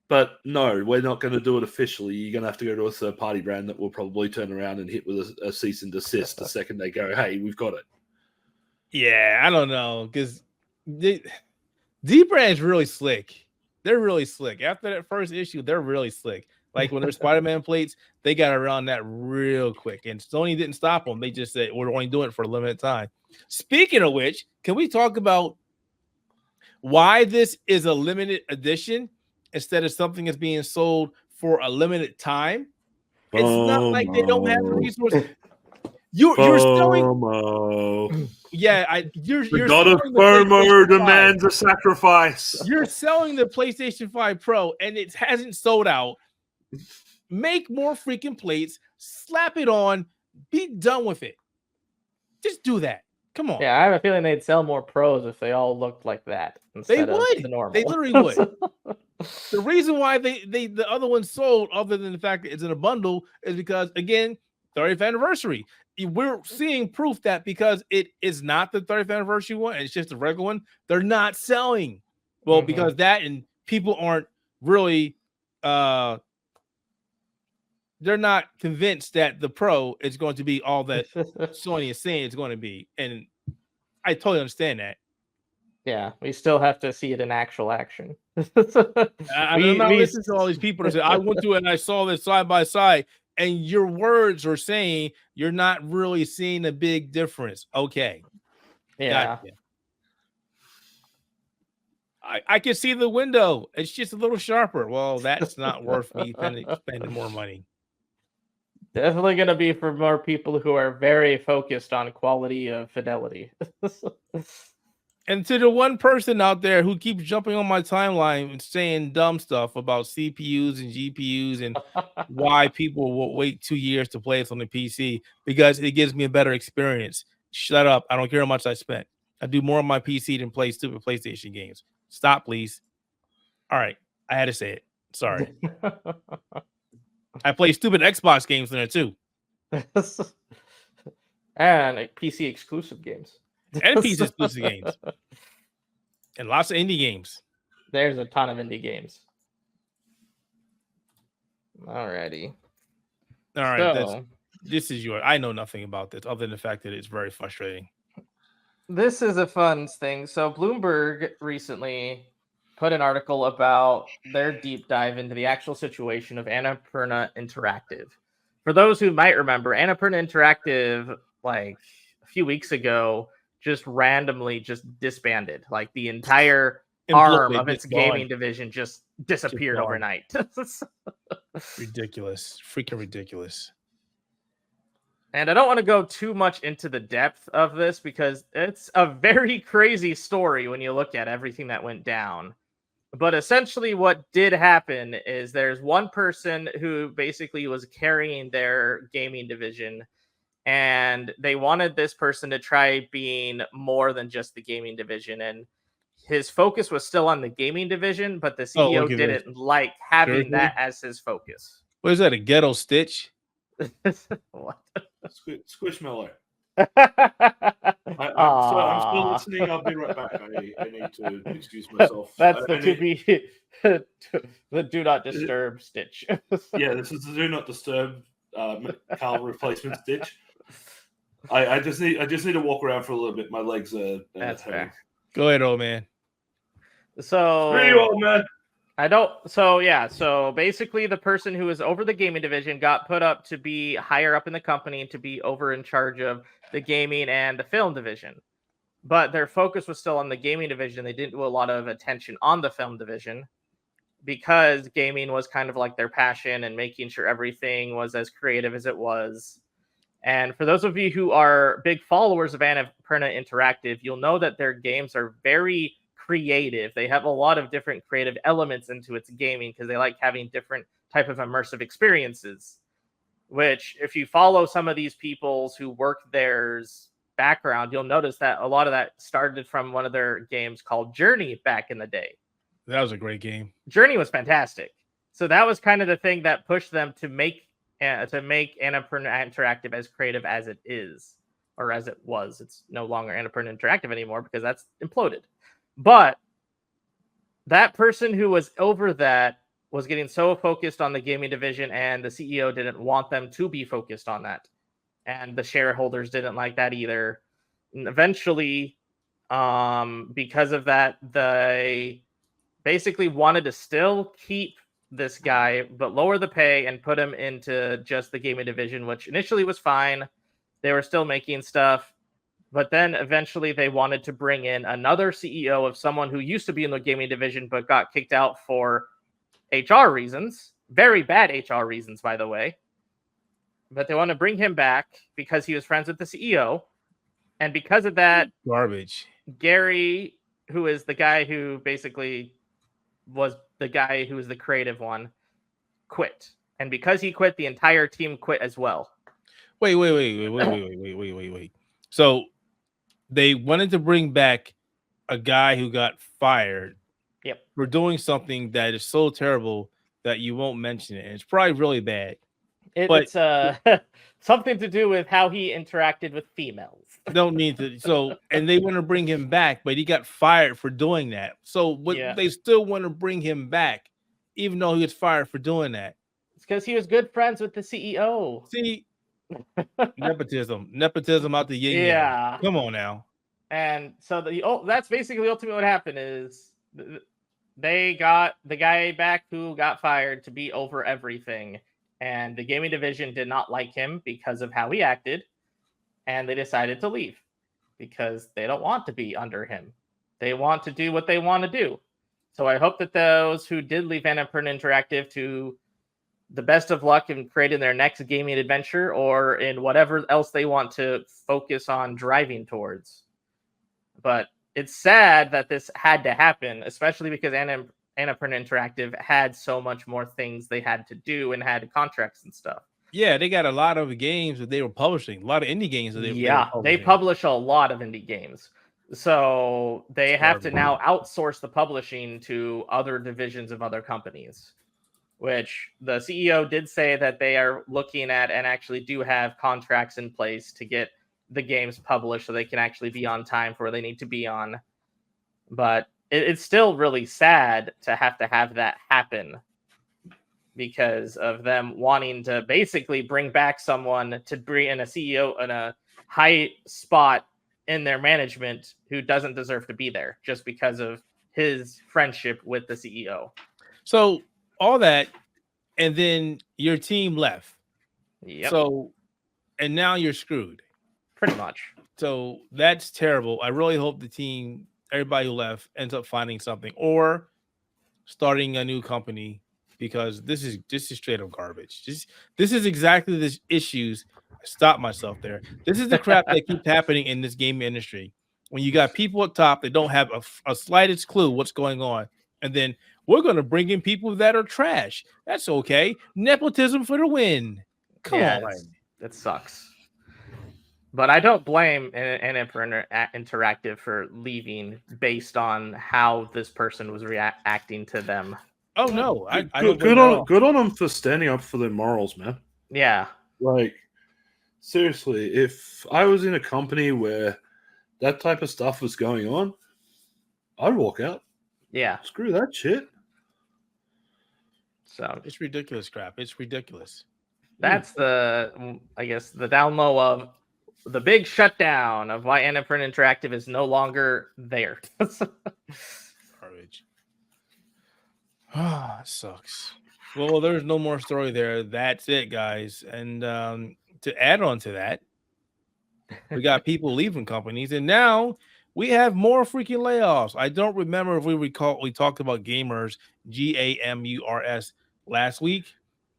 But no, we're not going to do it officially. You're going to have to go to a third-party brand that will probably turn around and hit with a cease and desist the second they go, hey, we've got it. Yeah, I don't know, because D-Brand's really slick. They're really slick. After that first issue, they're really slick. Like when there's Spider-Man plates, they got around that real quick. And Sony didn't stop them. They just said, we're only doing it for a limited time. Speaking of which, can we talk about why this is a limited edition instead of something that's being sold for a limited time? It's not like they don't have the resources. You're selling. Yeah, you're God of FOMO demands a sacrifice. You're selling the PlayStation 5 Pro and it hasn't sold out. Make more freaking plates, slap it on, be done with it. Just do that. Come on. Yeah, I have a feeling they'd sell more Pros if they all looked like that. They would. They literally would. The reason why the other one sold, other than the fact that it's in a bundle, is because, again, 30th anniversary. We're seeing proof that because it is not the 30th anniversary one, it's just a regular one, they're not selling. Well, because that, and people aren't really they're not convinced that the Pro is going to be all that Sony is saying it's going to be. And I totally understand that. Yeah, we still have to see it in actual action. I'm not listening to all these people that say, I went to it and I saw this side by side. And your words are saying you're not really seeing a big difference. Okay. Yeah. Gotcha. I can see the window. It's just a little sharper. Well, that's not worth me spending more money. Definitely going to be for more people who are very focused on quality of fidelity. And to the one person out there who keeps jumping on my timeline and saying dumb stuff about CPUs and GPUs and why people will wait 2 years to play it on the PC because it gives me a better experience. Shut up. I don't care how much I spent. I do more on my PC than play stupid PlayStation games. Stop, please. All right. I had to say it. Sorry. I play stupid Xbox games in there too. And PC exclusive games. And PC exclusive games. And lots of indie games. There's a ton of indie games. Alrighty. All right. this is your. I know nothing about this other than the fact that it's very frustrating. This is a fun thing. So Bloomberg recently put an article about their deep dive into the actual situation of Annapurna Interactive. For those who might remember, Annapurna Interactive, like a few weeks ago, just randomly just disbanded. Like the entire arm of its gaming division just disappeared overnight. Ridiculous. Freaking ridiculous. And I don't want to go too much into the depth of this because it's a very crazy story when you look at everything that went down. But essentially what did happen is there's one person who basically was carrying their gaming division, and they wanted this person to try being more than just the gaming division. And his focus was still on the gaming division, but the CEO didn't like having that as his focus. What is that, a ghetto Stitch? What? Squishmallow. I'm still listening. I'll be right back. I need to excuse myself. That's the do not disturb Stitch. Yeah, this is the do not disturb Karl replacement Stitch. I just need to walk around for a little bit. My legs are. That's fair. Go ahead, old man. So. Hey, old man. So basically the person who was over the gaming division got put up to be higher up in the company, to be over in charge of the gaming and the film division. But their focus was still on the gaming division. They didn't do a lot of attention on the film division because gaming was kind of like their passion and making sure everything was as creative as it was. And for those of you who are big followers of Annapurna Interactive, you'll know that their games are very creative. They have a lot of different creative elements into its gaming because they like having different type of immersive experiences, which if you follow some of these people's who work there's background, you'll notice that a lot of that started from one of their games called Journey back in the day. That was a great game. Journey was fantastic. So that was kind of the thing that pushed them to make Annapurna Interactive as creative as it is, or as it was. It's no longer Annapurna Interactive anymore because that's imploded. But that person who was over that was getting so focused on the gaming division, and the CEO didn't want them to be focused on that. And the shareholders didn't like that either. And eventually, because of that, they basically wanted to still keep this guy, but lower the pay and put him into just the gaming division, which initially was fine. They were still making stuff. But then eventually they wanted to bring in another CEO of someone who used to be in the gaming division but got kicked out for HR reasons. Very bad HR reasons, by the way. But they want to bring him back because he was friends with the CEO. And because of that, garbage. Gary, who is the guy who basically was the guy who was the creative one, quit. And because he quit, the entire team quit as well. Wait. So they wanted to bring back a guy who got fired for doing something that is so terrible that you won't mention it. And it's probably really bad. It's something to do with how he interacted with females. Don't need to. So, and they want to bring him back, but he got fired for doing that. So they still want to bring him back, even though he was fired for doing that. It's because he was good friends with the CEO. See, nepotism out the yin. Yeah, come on now. And so that's basically ultimately what happened is they got the guy back who got fired to be over everything, and the gaming division did not like him because of how he acted, and they decided to leave because they don't want to be under him. They want to do what they want to do. So I hope that those who did leave Annapurna Interactive to the best of luck in creating their next gaming adventure or in whatever else they want to focus on driving towards. But it's sad that this had to happen, especially because Annapurna Interactive had so much more things they had to do and had contracts and stuff. Yeah, they got a lot of games that they were publishing, a lot of indie games that they publish a lot of indie games. So they have to now outsource the publishing to other divisions of other companies, which the CEO did say that they are looking at and actually do have contracts in place to get the games published so they can actually be on time for where they need to be on. But it's still really sad to have that happen. because of them wanting to basically bring back someone to bring in a CEO in a high spot in their management who doesn't deserve to be there just because of his friendship with the CEO. So all that, and then your team left. Yep. So, and now you're screwed. Pretty much. So that's terrible. I really hope the team, everybody who left, ends up finding something or starting a new company, because this is straight up garbage. This is exactly the issues. I stopped myself there. This is the crap that keeps happening in this game industry. When you got people up top that don't have a slightest clue what's going on, and then we're going to bring in people that are trash. That's okay. Nepotism for the win. Come on. That sucks. But I don't blame Annapurna Interactive for leaving based on how this person was reacting to them. Oh no, I good on them for standing up for their morals, man. Yeah, like seriously, if I was in a company where that type of stuff was going on, I'd walk out. Yeah, screw that shit. So it's ridiculous crap. It's ridiculous. That's the down low of the big shutdown of why Annapurna Interactive is no longer there. Garbage. Ah, sucks. Well, there's no more story there. That's it, guys. And to add on to that, we got people leaving companies, and now we have more freaking layoffs. I don't remember if we talked about Gamers, GAMURS, last week,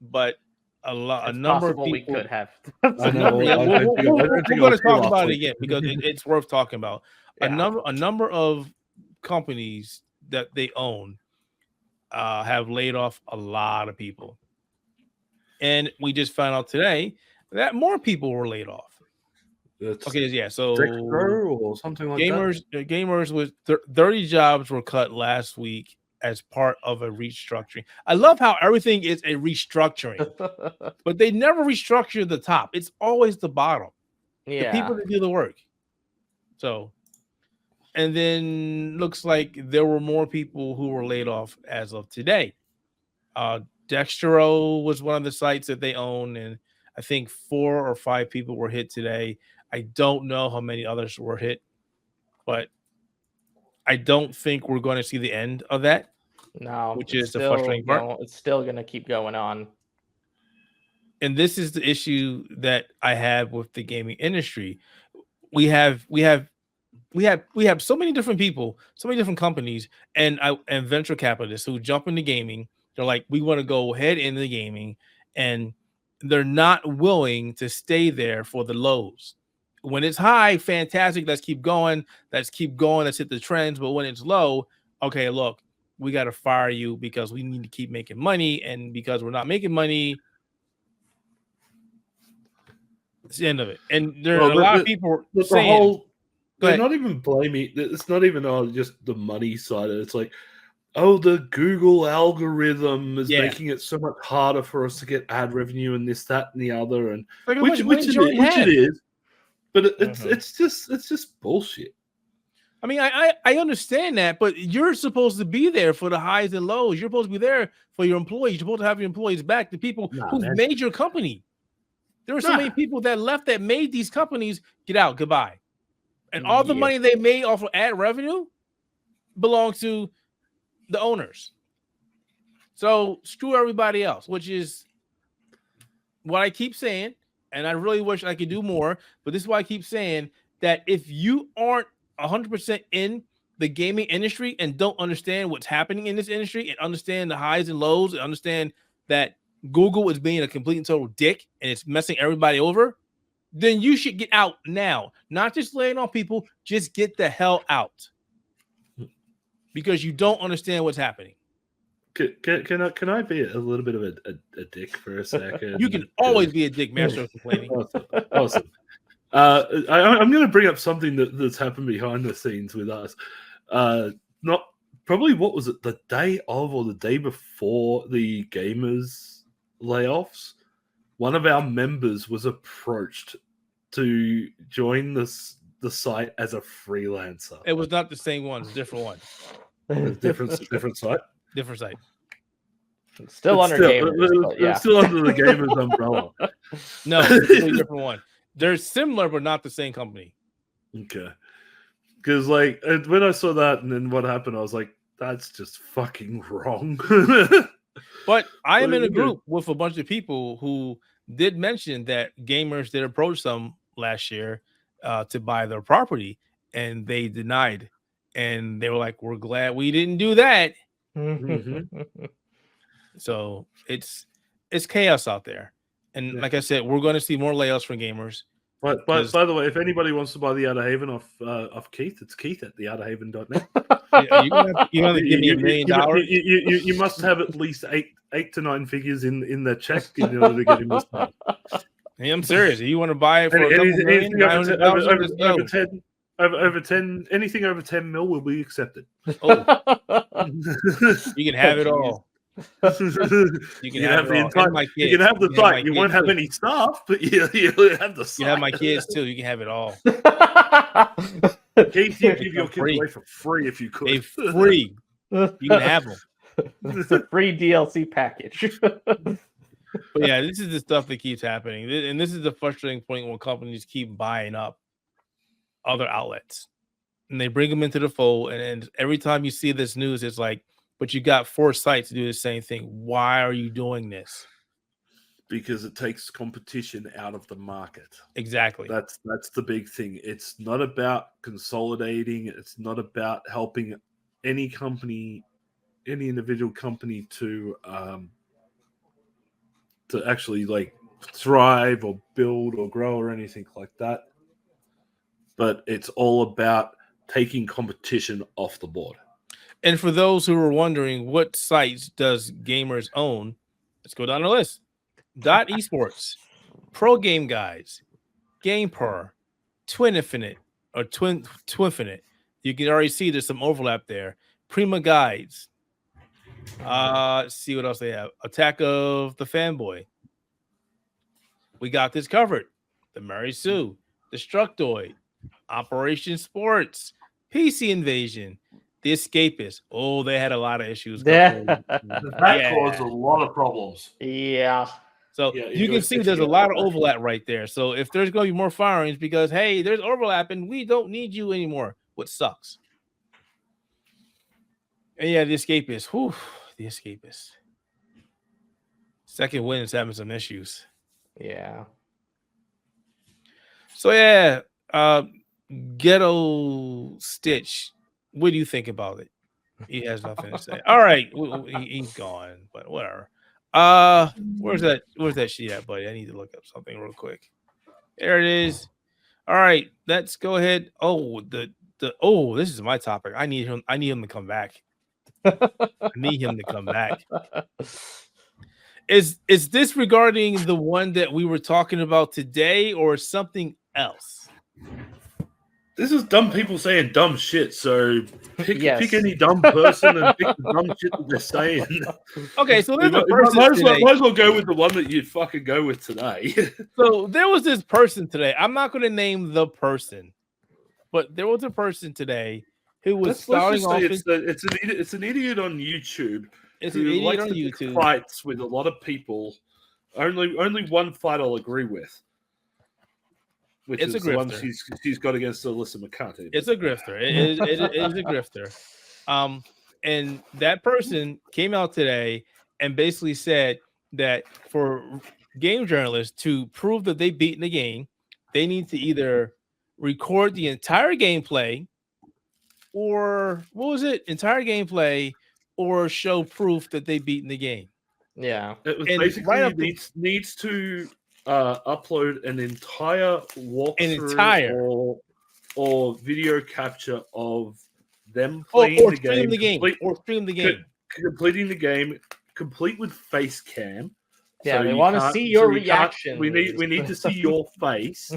but a number of people we could have. We're going to talk about it again because it's worth talking about. Yeah. A number of companies that they own have laid off a lot of people, and we just found out today that more people were laid off. Okay, yeah. So or something like Gamers with 30 jobs were cut last week as part of a restructuring. I love how everything is a restructuring, but they never restructure the top. It's always the bottom. Yeah, the people that do the work. So, and then looks like there were more people who were laid off as of today. Dextro was one of the sites that they own, and I think 4 or 5 people were hit today. I don't know how many others were hit, but I don't think we're going to see the end of that. No, which is the frustrating part. It's still going to keep going on. And this is the issue that I have with the gaming industry. We have so many different people, so many different companies, and venture capitalists who jump into gaming. They're like, we want to go ahead into the gaming, and they're not willing to stay there for the lows. When it's high, fantastic. Let's keep going. Let's hit the trends. But when it's low, okay, look, we got to fire you because we need to keep making money. And because we're not making money, it's the end of it. And there are a lot of people saying, they're not even blaming. It's not even on just the money side. It's like, oh, the Google algorithm is making it so much harder for us to get ad revenue and this, that, and the other, and which it is. But it's just bullshit. I mean, I understand that, but you're supposed to be there for the highs and lows. You're supposed to be there for your employees. You're supposed to have your employees back, the people who made your company. There were so many people that left that made these companies get out, goodbye. And all the money they made off of ad revenue belongs to the owners. So screw everybody else, which is what I keep saying. And I really wish I could do more, but this is why I keep saying that if you aren't 100% in the gaming industry and don't understand what's happening in this industry and understand the highs and lows and understand that Google is being a complete and total dick and it's messing everybody over, then you should get out now. Not just laying on people, just get the hell out. Because you don't understand what's happening. Can I be a little bit of a dick for a second? You can always be a dick, master of complaining. Awesome. I'm going to bring up something that's happened behind the scenes with us. Not probably, what was it, the day of or the day before the gamers layoffs? One of our members was approached to join the site as a freelancer. It was not the same one, different one. Different site. Different site. Still under gamers, but yeah. It's still under the gamers umbrella. No, it's a different one. They're similar, but not the same company. Okay. Because like when I saw that and then what happened, I was like, that's just fucking wrong. But I am in a group with a bunch of people who did mention that gamers did approach them last year to buy their property, and they denied. And they were like, "We're glad we didn't do that." So it's chaos out there, and like I said, we're going to see more layoffs from gamers. But by the way, if anybody wants to buy the Outer Haven off Keith, it's Keith at theouterhaven.net. You're gonna give me $1 million. You must have at least eight to nine figures in the check in order to get him this time. Hey, I'm serious. If you want to buy it for a couple million, over 10, anything over 10 mil will be accepted. Oh. You can have it all. You can have the entire. You can have the site. You won't have any staff, but you have the site. You have my kids too. You can have it all. Keith, you give your kids away for free if you could. They free. You can have them. It's a free DLC package. But yeah, this is the stuff that keeps happening, and this is the frustrating point when companies keep buying up other outlets, and they bring them into the fold. And every time you see this news, it's like, but you got 4 sites to do the same thing. Why are you doing this? Because it takes competition out of the market. Exactly. That's the big thing. It's not about consolidating. It's not about helping any company, any individual company to actually like thrive or build or grow or anything like that. But it's all about taking competition off the board. And for those who are wondering, what sites does gamers own? Let's go down the list. Esports, Pro Game Guides, GamePro, Twinfinite, or Twinfinite. You can already see there's some overlap there. Prima Guides. Let's see what else they have. Attack of the Fanboy. We got this covered. The Mary Sue, Destructoid, Operation Sports, PC Invasion, The Escapist. Oh, they had a lot of issues. That caused a lot of problems. Yeah. So you can see there's a lot of overlap right there. So if there's going to be more firings because, hey, there's overlap and we don't need you anymore, what sucks. And yeah, The Escapist. Whew, The Escapist. Second Wind is having some issues. Yeah. So yeah, Ghetto Stitch. What do you think about it? He has nothing to say. All right, he's gone, but whatever. Where's that sheet at, buddy? I need to look up something real quick. There it is. All right, let's go ahead. Oh, this is my topic. I need him to come back. I need him to come back. Is this regarding the one that we were talking about today or something else? This is dumb people saying dumb shit, so pick any dumb person and pick the dumb shit that they're saying. Okay, so there's a person might as well go with the one that you'd fucking go with today. So there was this person today. I'm not going to name the person, but there was a person today who was starting off. It's an idiot on YouTube. It's an idiot on YouTube. Fights with a lot of people. Only one fight I'll agree with. Which it's is a grifter. The one she's got against Alyssa McCarthy. It's a grifter. It is a grifter. And that person came out today and basically said that for game journalists to prove that they've beaten the game, they need to either record the entire gameplay or entire gameplay or show proof that they've beaten the game. Yeah. It was basically needs to upload an entire walkthrough or video capture of them playing or the stream game, or stream the game, completing the game, complete with face cam. Yeah, they want to see your reaction. We need to see your face,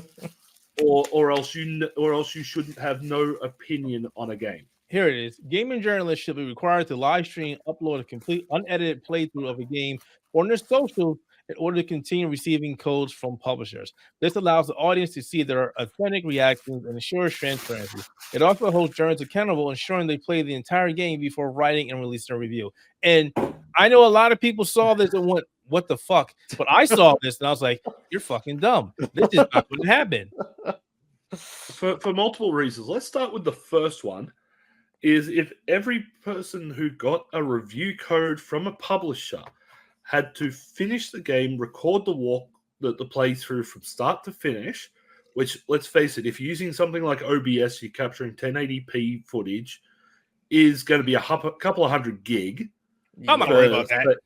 or else you shouldn't have no opinion on a game. Here it is. Gaming journalists should be required to live stream, upload a complete unedited playthrough of a game on their socials in order to continue receiving codes from publishers. This allows the audience to see their authentic reactions and ensures transparency. It also holds journalists accountable, ensuring they play the entire game before writing and releasing a review. And I know a lot of people saw this and went, "What the fuck?" But I saw this and I was like, "You're fucking dumb. This is not going to happen." For multiple reasons. Let's start with the first one. Is if every person who got a review code from a publisher had to finish the game, record the playthrough from start to finish, which, let's face it, if you're using something like OBS, you're capturing 1080p footage, is going to be a couple of hundred gig. I'm not worried about that.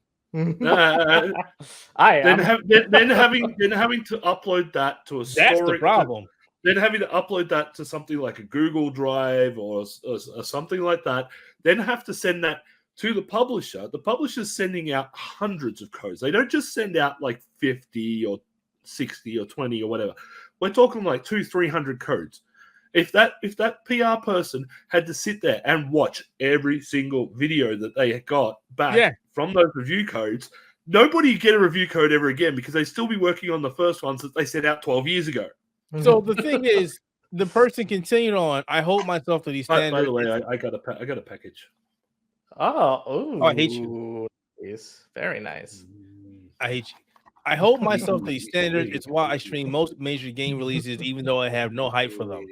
I am. Then having to upload that to a That's story, the problem. then having to upload that to something like a Google Drive or something like that, then have to send that to the publisher. The publisher's sending out hundreds of codes. They don't just send out like 50 or 60 or 20 or whatever. We're talking like 200-300 codes. If that PR person had to sit there and watch every single video that they got back from those review codes, nobody get a review code ever again because they'd still be working on the first ones that they sent out 12 years ago. So the thing is, the person continued on. I hold myself to these standards. By the way, I got a package. Oh, I hate you. Nice. Very nice. I hate you. I hold myself to these standards. It's why I stream most major game releases, even though I have no hype for them.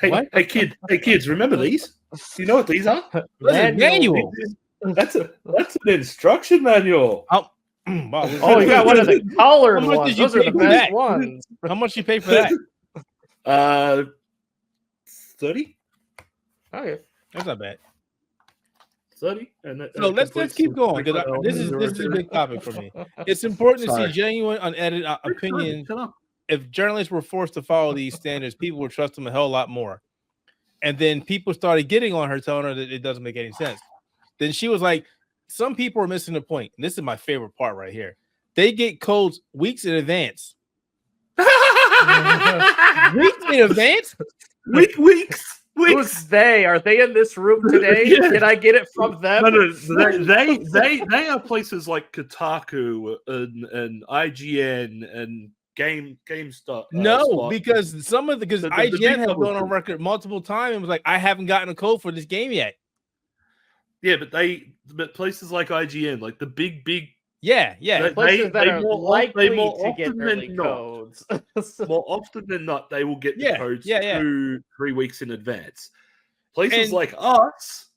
Hey kids, remember these? Do you know what these are? Manual. That's an instruction manual. Wow. Oh, you got one of the colored ones. Those are the best ones. How much you pay for that? 30. Okay, that's not bad. 30. So let's keep going because this is a big topic for me. It's important to see genuine, unedited opinion. If journalists were forced to follow these standards, people would trust them a hell of a lot more. And then people started getting on her, telling her that it doesn't make any sense. Then she was like, some people are missing the point. And this is my favorite part right here. They get codes weeks in advance. Weeks in advance? Weeks. Who's they? Are they in this room today? Yeah. Did I get it from them? No, they are places like Kotaku and IGN and GameStop. No, because IGN have gone on record multiple times and was like, I haven't gotten a code for this game yet. Yeah, but places like IGN, like the big places that are likely to get early codes. codes. More often than not, they will get the codes 2-3 weeks in advance. Places like us,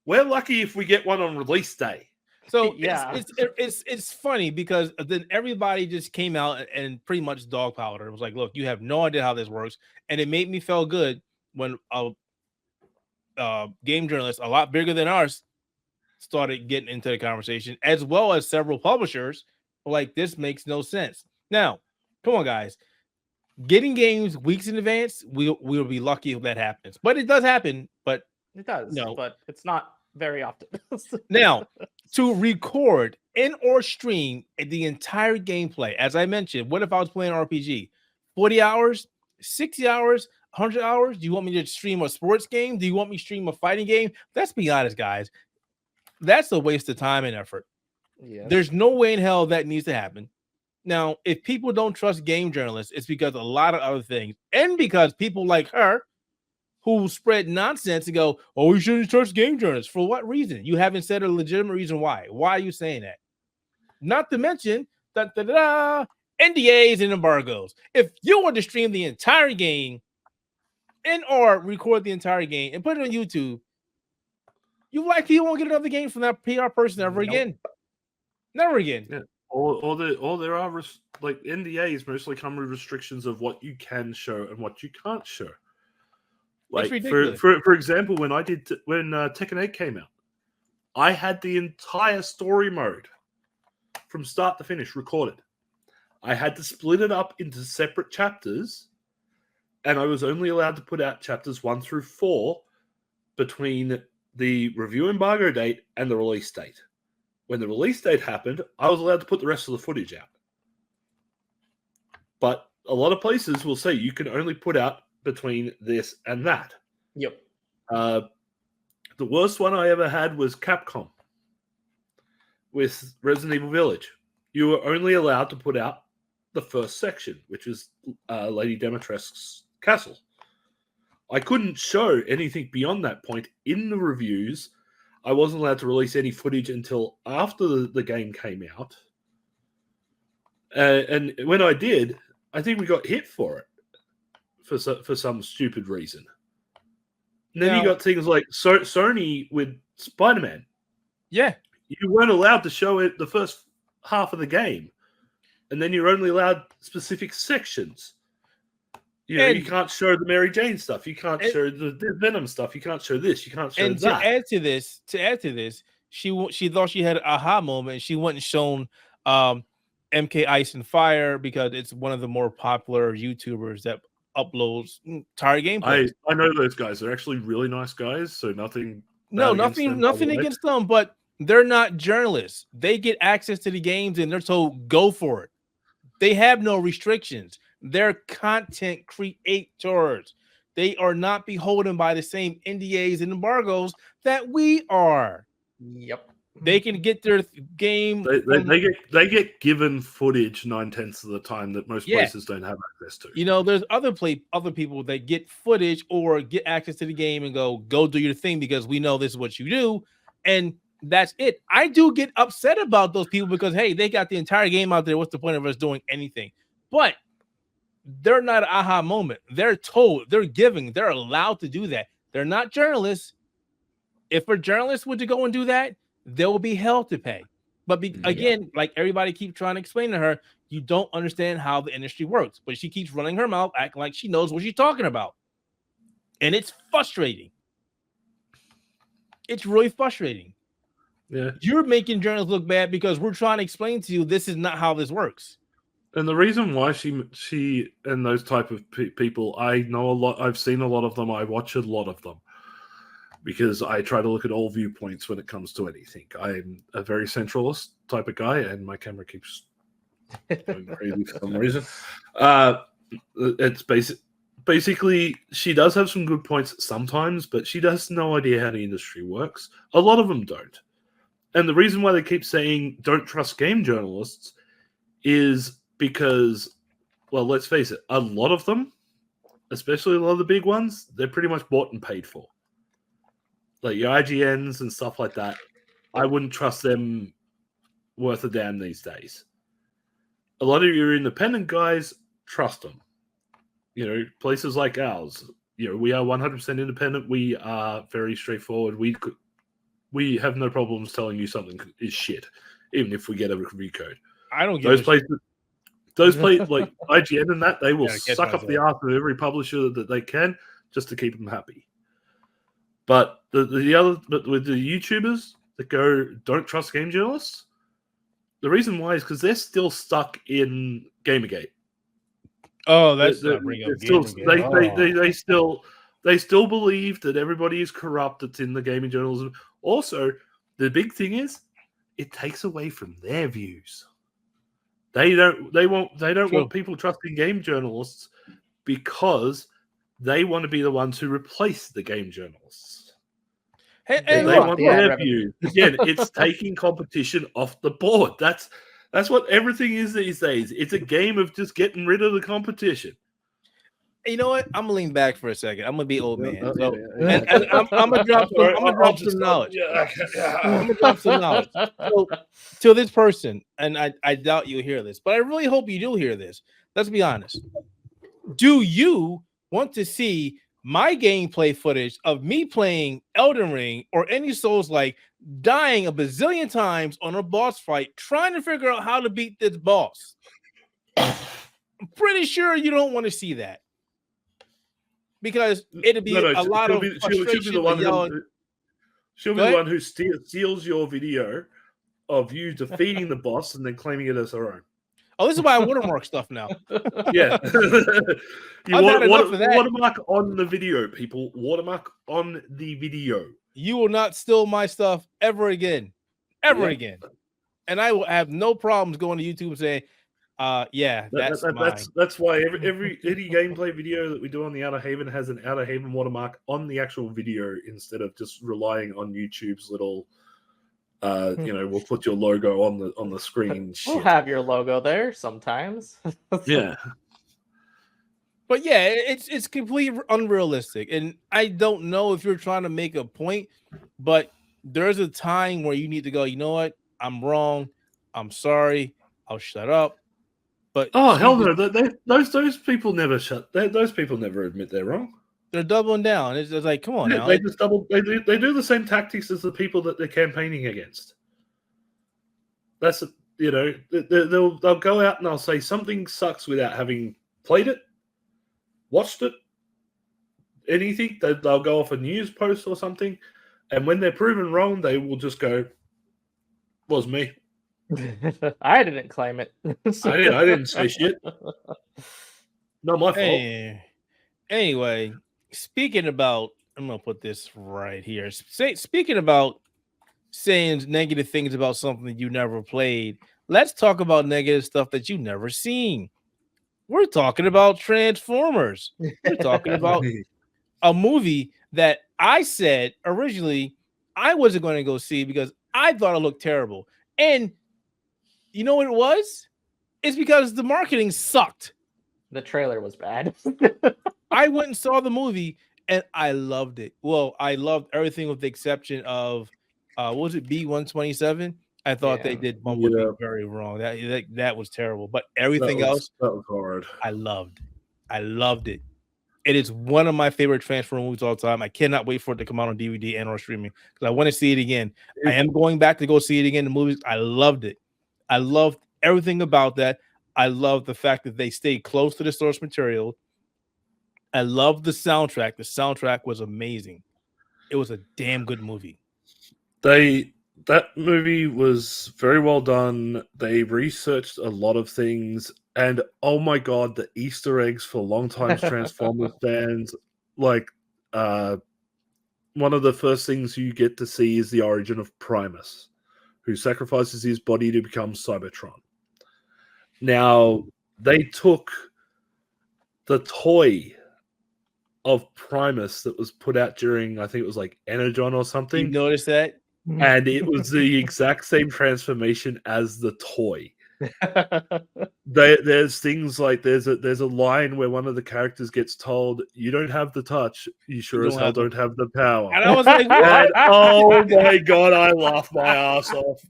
we're lucky if we get one on release day. So it's funny because then everybody just came out and pretty much dogpiled her. It was like, look, you have no idea how this works, and it made me feel good when a game journalist a lot bigger than ours started getting into the conversation, as well as several publishers were like, this makes no sense. Now, come on, guys. Getting games weeks in advance, we'll be lucky if that happens. But it does happen, but it does, but it's not very often. Now, to record and or stream the entire gameplay, as I mentioned, what if I was playing an RPG? 40 hours, 60 hours, 100 hours? Do you want me to stream a sports game? Do you want me to stream a fighting game? Let's be honest, guys. That's a waste of time and effort. Yes. There's no way in hell that needs to happen. Now, if people don't trust game journalists, it's because of a lot of other things. And because people like her who spread nonsense and go, oh, you shouldn't trust game journalists. For what reason? You haven't said a legitimate reason why. Why are you saying that? Not to mention NDAs and embargoes. If you want to stream the entire game and or record the entire game and put it on YouTube, you likely won't get another game from that PR person ever again. Never again. Yeah. Or there are like NDAs mostly come with restrictions of what you can show and what you can't show. Like for example, when Tekken 8 came out, I had the entire story mode from start to finish recorded. I had to split it up into separate chapters, and I was only allowed to put out chapters 1 through 4 between the review embargo date and the release date. When the release date happened, I was allowed to put the rest of the footage out. But a lot of places will say you can only put out between this and that. Yep. The worst one I ever had was Capcom with Resident Evil Village. You were only allowed to put out the first section, which is Lady Dimitrescu's castle. I couldn't show anything beyond that point in the reviews I wasn't allowed to release any footage until after the game came out. And when I did, I think we got hit for it for some stupid reason. And then you got things like Sony with Spider-Man. Yeah. You weren't allowed to show it the first half of the game. And then you're only allowed specific sections. You can't show the Mary Jane stuff. You can't show the Venom stuff. You can't show this. You can't show that. To add to this, she thought she had an aha moment. And she wasn't shown MK Ice and Fire because it's one of the more popular YouTubers that uploads entire gameplay. I know those guys. They're actually really nice guys. So nothing against them, but they're not journalists. They get access to the games and they're told go for it. They have no restrictions. They're content creators. They are not beholden by the same NDAs and embargoes that we are. Yep. They can get their game. They get given footage 9/10 of the time that most places don't have access to. There's other people that get footage or get access to the game and go do your thing because we know this is what you do, and that's it. I do get upset about those people because hey, they got the entire game out there. What's the point of us doing anything? But they're not an aha moment. They're told, they're allowed to do that. They're not journalists. If a journalist were to go and do that, there will be hell to pay. But again, like everybody keeps trying to explain to her, you don't understand how the industry works. But she keeps running her mouth, acting like she knows what she's talking about. And it's frustrating. It's really frustrating. Yeah. You're making journalists look bad because we're trying to explain to you this is not how this works. And the reason why she and those type of people, I know a lot. I've seen a lot of them. I watch a lot of them because I try to look at all viewpoints when it comes to anything. I'm a very centralist type of guy, and my camera keeps going crazy for some reason. It's basically she does have some good points sometimes, but she has no idea how the industry works. A lot of them don't. And the reason why they keep saying don't trust game journalists is because, well, let's face it, a lot of them, especially a lot of the big ones, they're pretty much bought and paid for. Like your IGNs and stuff like that, I wouldn't trust them worth a damn these days. A lot of your independent guys, trust them. Places like ours, we are 100% independent. We are very straightforward. We have no problems telling you something is shit, even if we get a review code. I don't get those places. Those places like IGN and that, they will suck up the ass of every publisher that they can just to keep them happy. But with the YouTubers that go don't trust game journalists, the reason why is because they're still stuck in Gamergate. Oh, that's not bringing up Gamergate. They still believe that everybody is corrupt that's in the gaming journalism. Also, the big thing is it takes away from their views. They don't want people trusting game journalists because they want to be the ones who replace the game journalists. They want their views. Again, it's taking competition off the board. That's what everything is these days. It's a game of just getting rid of the competition. You know what? I'm gonna lean back for a second. I'm gonna be old man. And I'm gonna drop some knowledge. I'm gonna drop some knowledge. So, to this person, and I doubt you'll hear this, but I really hope you do hear this. Let's be honest. Do you want to see my gameplay footage of me playing Elden Ring or any Souls-like, dying a bazillion times on a boss fight, trying to figure out how to beat this boss? I'm pretty sure you don't want to see that. Because it'll be a lot of frustration. She'll be the one who steals your video of you defeating the boss and then claiming it as her own. Oh, this is why I watermark stuff now. Yeah. Watermark on the video, people. Watermark on the video. You will not steal my stuff ever again. Ever again. And I will have no problems going to YouTube and saying, that's why any gameplay video that we do on the Outer Haven has an Outer Haven watermark on the actual video instead of just relying on YouTube's little we'll put your logo on the screen. We'll have your logo there sometimes. Yeah. But yeah, it's completely unrealistic. And I don't know if you're trying to make a point, but there's a time where you need to go, you know what? I'm wrong. I'm sorry. I'll shut up. But hell no! Those people never those people never admit they're wrong. They're doubling down. It's like, come on now. They just They do the same tactics as the people that they're campaigning against. That's they'll go out and they'll say something sucks without having played it, watched it, anything. They'll go off a news post or something, and when they're proven wrong, they will just go, "Was me." I didn't claim it. I didn't say shit. Not my fault. Anyway, speaking about, I'm gonna put this right here. Speaking about saying negative things about something you never played, let's talk about negative stuff that you never seen. We're talking about Transformers. We're talking about a movie that I said originally I wasn't going to go see because I thought it looked terrible. And you know what it was? It's because the marketing sucked. The trailer was bad. I went and saw the movie and I loved it. Well, I loved everything with the exception of what was it, B-127? I thought they did Bumblebee very wrong. That was terrible. But everything else, that was hard. I loved it. It is one of my favorite Transformers movies all the time. I cannot wait for it to come out on DVD and or streaming because I want to see it again. I am going back to go see it again. The movies, I loved it. I loved everything about that. I love the fact that they stayed close to the source material. I love the soundtrack. The soundtrack was amazing. It was a damn good movie. That movie was very well done. They researched a lot of things, and oh my god, the Easter eggs for longtime Transformers fans. Like, one of the first things you get to see is the origin of Primus, who sacrifices his body to become Cybertron. Now, they took the toy of Primus that was put out during, I think it was like Energon or something. You noticed that? And it was the exact same transformation as the toy. There's things like there's a line where one of the characters gets told, "You don't have the touch. You sure as hell don't have the power." And I was like, and, "Oh my god!" I laughed my ass off.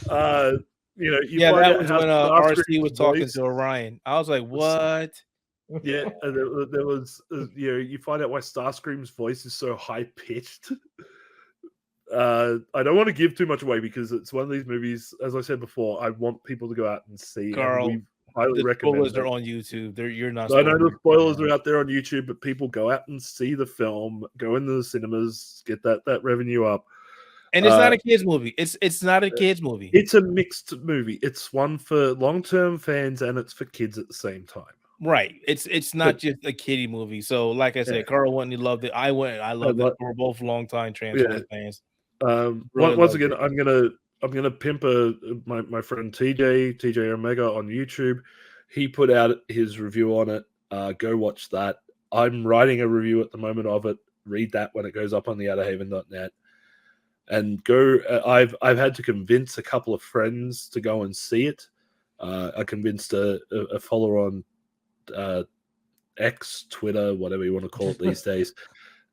that was when RC was talking to Orion. I was like, "What?" Yeah, and there was you find out why Starscream's voice is so high pitched. I don't want to give too much away because it's one of these movies, as I said before, I want people to go out and see. Carl, and we highly recommend spoilers are on YouTube. You're not. I know the spoilers are out there on YouTube, but people go out and see the film, go into the cinemas, get that revenue up. And it's not a kids movie. It's not a kids movie. It's a mixed movie. It's one for long-term fans and it's for kids at the same time. Right. It's not just a kiddie movie. So, like I said, Carl went and he loved it. I went. I loved it. We're both longtime Transformers fans. Once again, I'm gonna pimp my friend TJ Omega on YouTube. He put out his review on it. Go watch that. I'm writing a review at the moment of it. Read that when it goes up on the outerhaven.net. And go. I've had to convince a couple of friends to go and see it. I convinced a follower on X, Twitter, whatever you want to call it these days.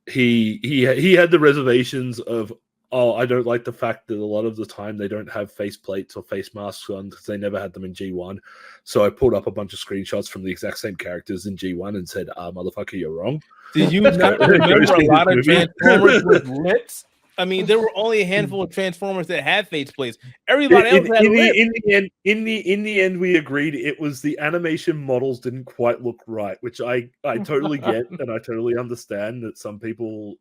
He had the reservations of, I don't like the fact that a lot of the time they don't have face plates or face masks on because they never had them in G1. So I pulled up a bunch of screenshots from the exact same characters in G1 and said, motherfucker, you're wrong. Did you not remember a lot of Transformers with lips? I mean, there were only a handful of Transformers that had face plates. Everybody else had lips. In the end, we agreed it was the animation models didn't quite look right, which I totally get and I totally understand that some people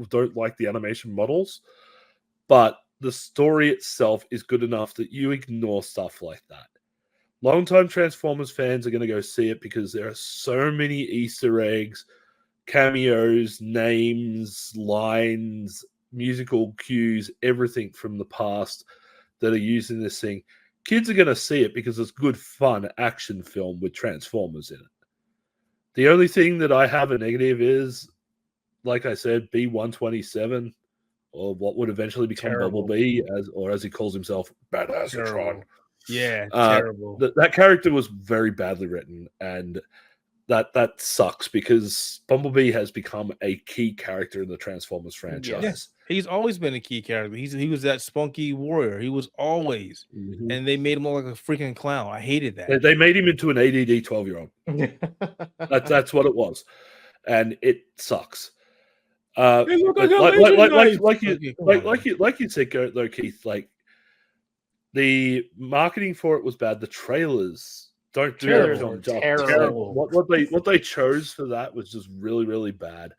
don't like the animation models, but the story itself is good enough that you ignore stuff like that. Longtime Transformers fans are going to go see it because there are so many Easter eggs, cameos, names, lines, musical cues, everything from the past that are used in this thing. Kids are going to see it because it's good, fun action film with Transformers in it. The only thing that I have a negative is, like I said, B-127, or what would eventually become Bumblebee, as he calls himself, Badassatron. Yeah, terrible. That character was very badly written, and that sucks because Bumblebee has become a key character in the Transformers franchise. Yes. He's always been a key character. He was that spunky warrior. He was always, Mhm. and they made him look like a freaking clown. I hated that. They made him into an ADD 12-year-old. That's what it was, and it sucks. They look But like Asian like guys. you Okay, like you said, though, Keith. Like the marketing for it was bad. The trailers don't do that Trailers film were justice. terrible. What they chose for that was just really, really bad.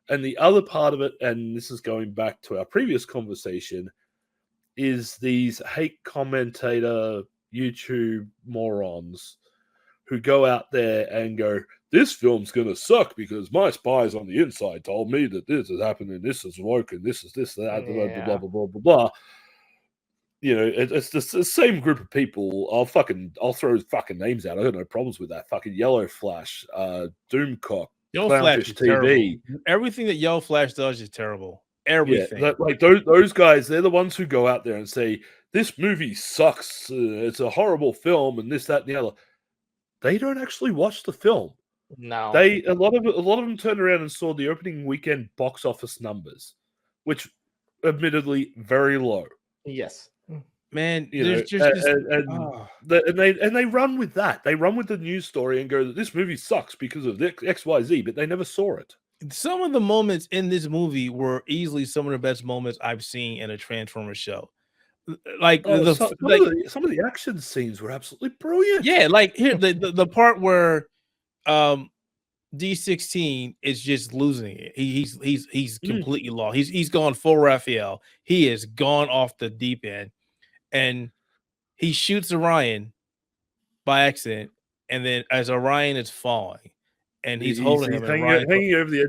And the other part of it, and this is going back to our previous conversation, is these hate commentator YouTube morons who go out there and go, this film's going to suck because my spies on the inside told me that this is happening, this is woke, and this is this, that, blah, blah, blah, blah, blah, blah. You know, it's the same group of people. I'll throw fucking names out. I got no problems with that. Fucking Yellow Flash, Doomcock, Yellow Flash Clownfish is TV. terrible. Everything that Yellow Flash does is terrible. Everything. Yeah, like those guys, they're the ones who go out there and say, this movie sucks. It's a horrible film, and this, that, and the other. They don't actually watch the film. No. A lot of them turned around and saw the opening weekend box office numbers, which admittedly very low. Yes. Man, You there's know, just and they run with that. They run with the news story and go that this movie sucks because of XYZ, but they never saw it. some of the moments in this movie were easily some of the best moments I've seen in a Transformers show. Like Some of the action scenes were absolutely brilliant. yeah, like here the part where D16 is just losing it. He's completely lost. He's gone full Raphael. He has gone off the deep end, and he shoots Orion by accident, and then as Orion is falling, and he's holding him, and hanging over the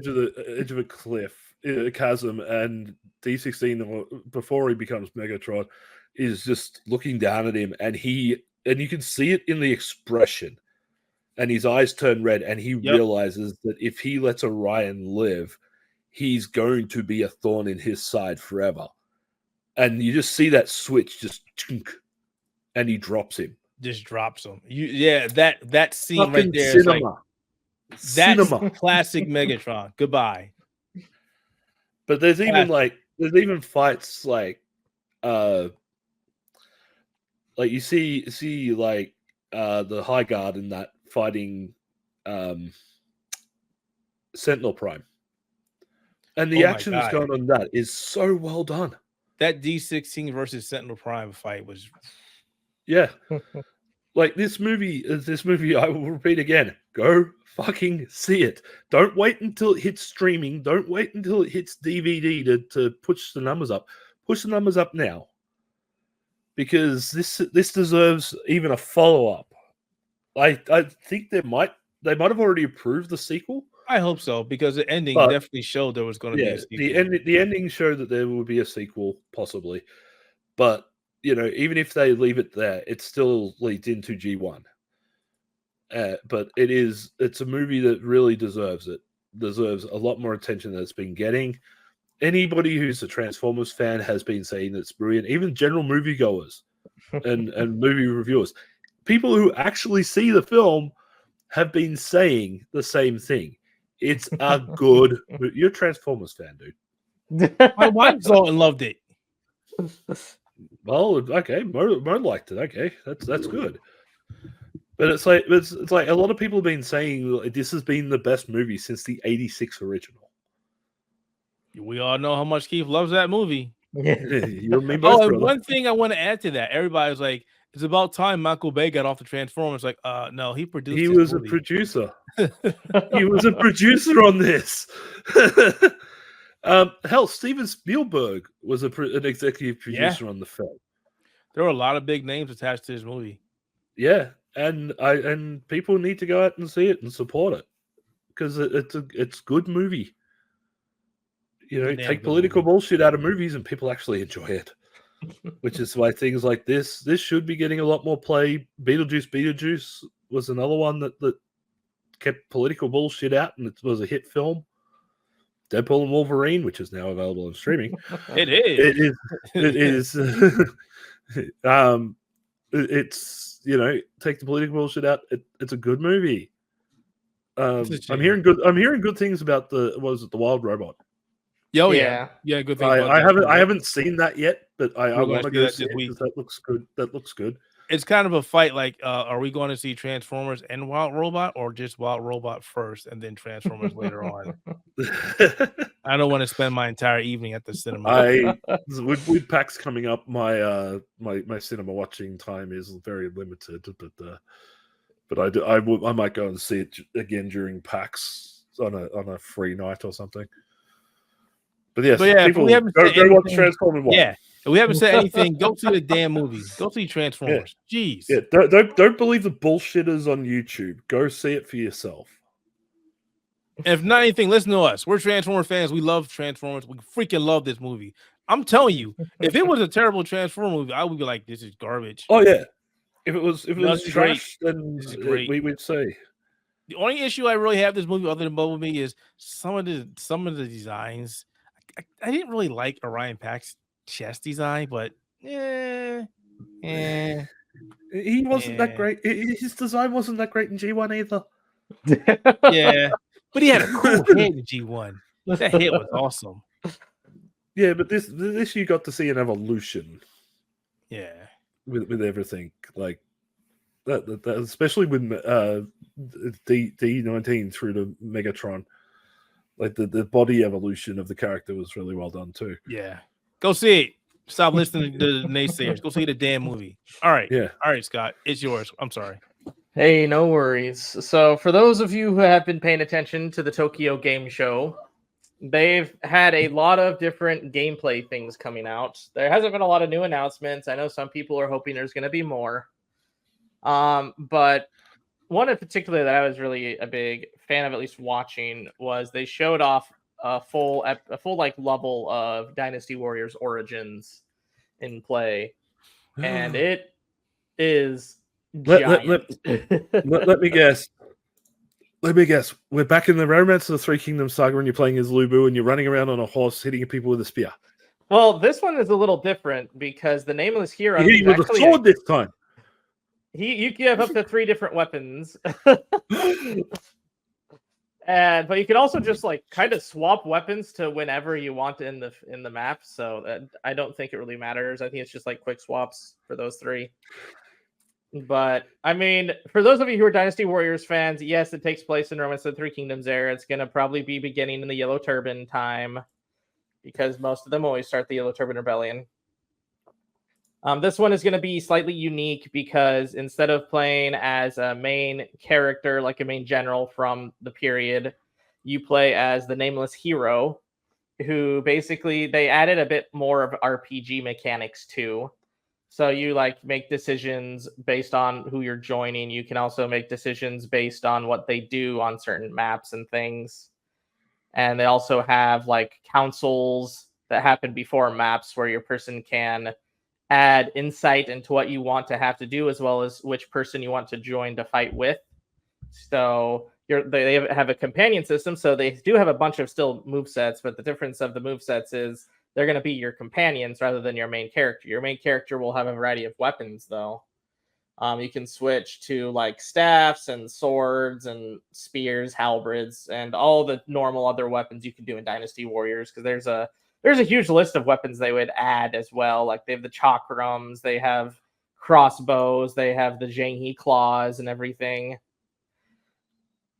edge of a cliff, a chasm, and D16 before he becomes Megatron is just looking down at him, and you can see it in the expression. And his eyes turn red, and he realizes that if he lets Orion live, he's going to be a thorn in his side forever. And you just see that switch just chunk, and he drops him. Just drops him. That scene Fucking right there is like cinema. that's classic Megatron. Goodbye. But there's even fights like you see like the High Guard in that fighting Sentinel Prime, and the action that's going on that is so well done. That D16 versus Sentinel Prime fight was like this movie I will repeat again, go fucking see it. Don't wait until it hits streaming, don't wait until it hits DVD to push the numbers up. Push the numbers up now, because this deserves even a follow-up. I think they might have already approved the sequel. I hope so, because the ending definitely showed there was going to be a sequel. The ending showed that there would be a sequel, possibly. But, even if they leave it there, it still leads into G1. But it's a movie that really deserves it. Deserves a lot more attention than it's been getting. Anybody who's a Transformers fan has been saying it's brilliant. Even general moviegoers and movie reviewers. People who actually see the film have been saying the same thing. It's a good movie. You're a Transformers fan, dude. My wife saw it and loved it. Well, okay, Mo liked it. Okay, that's good. But it's like a lot of people have been saying this has been the best movie since the '86 original. We all know how much Keith loves that movie. You and me both, and one thing I want to add to that, everybody's like, it's about time Michael Bay got off the Transformers. Like, no, he produced. He was a producer. He was a producer on this. Hell, Steven Spielberg was an executive producer on the film. There were a lot of big names attached to this movie. Yeah, and people need to go out and see it and support it, because it's good movie. Take political bullshit out of movies and people actually enjoy it. Which is why things like this should be getting a lot more play. Beetlejuice was another one that kept political bullshit out, and it was a hit film. Deadpool and Wolverine, which is now available on streaming. It is. It is. It's take the political bullshit out. It's a good movie. I'm hearing good things about the Wild Robot. Oh yeah, good thing about I haven't seen that yet, but I want to go see it because that looks good. That looks good. It's kind of a fight. Like, are we going to see Transformers and Wild Robot, or just Wild Robot first and then Transformers later on? I don't want to spend my entire evening at the cinema. With PAX coming up, my my cinema watching time is very limited. But I might go and see it again during PAX on a free night or something. But yes, people go watch Transformers 1. Yeah, if we haven't said anything, go see the damn movie. Go see Transformers. Yeah. Jeez. Yeah, don't believe the bullshitters on YouTube. Go see it for yourself. And if not anything, listen to us. We're Transformers fans. We love Transformers. We freaking love this movie. I'm telling you, if it was a terrible Transformers movie, I would be like, this is garbage. Oh yeah. If it was trash, then we would say. The only issue I really have with this movie, other than Bumblebee, is some of the designs. I didn't really like Orion Pax's chest design, but he wasn't that great. His design wasn't that great in G1 either. Yeah, but he had a cool head in G1. That head was awesome. Yeah, but this you got to see an evolution. Yeah, with everything like that especially with D19 through to Megatron. Like the body evolution of the character was really well done too. Yeah. Go see it. Stop listening to the naysayers. Go see the damn movie. All right. Yeah. All right, Scott. It's yours. I'm sorry. Hey, no worries. So for those of you who have been paying attention to the Tokyo Game Show, they've had a lot of different gameplay things coming out. There hasn't been a lot of new announcements. I know some people are hoping there's going to be more. But one in particular that I was really a big fan of, at least watching, was they showed off a full like level of Dynasty Warriors Origins in play, and it is giant. Let me guess. We're back in the Romance of the Three Kingdoms saga, and you're playing as Lubu, and you're running around on a horse hitting people with a spear. Well, this one is a little different because the nameless hero You're hitting with a sword this time. You can have up to 3 different weapons. But you can also just like kind of swap weapons to whenever you want in the map. So I don't think it really matters. I think it's just like quick swaps for those 3. But I mean, for those of you who are Dynasty Warriors fans, yes, it takes place in Romance of the Three Kingdoms era. It's going to probably be beginning in the Yellow Turban time because most of them always start the Yellow Turban Rebellion. This one is going to be slightly unique because instead of playing as a main character, like a main general from the period, you play as the nameless hero, who basically they added a bit more of RPG mechanics too. So you like make decisions based on who you're joining. You can also make decisions based on what they do on certain maps and things. And they also have like councils that happen before maps where your person can add insight into what you want to have to do, as well as which person you want to join to fight with. So they have a companion system, so they do have a bunch of still movesets, but the difference of the movesets is they're going to be your companions rather than your main character. Your main character will have a variety of weapons, though. You can switch to like staffs and swords and spears, halberds, and all the normal other weapons you can do in Dynasty Warriors, because there's a huge list of weapons they would add as well. Like they have the chakrams, they have crossbows, they have the Zhenghe claws and everything.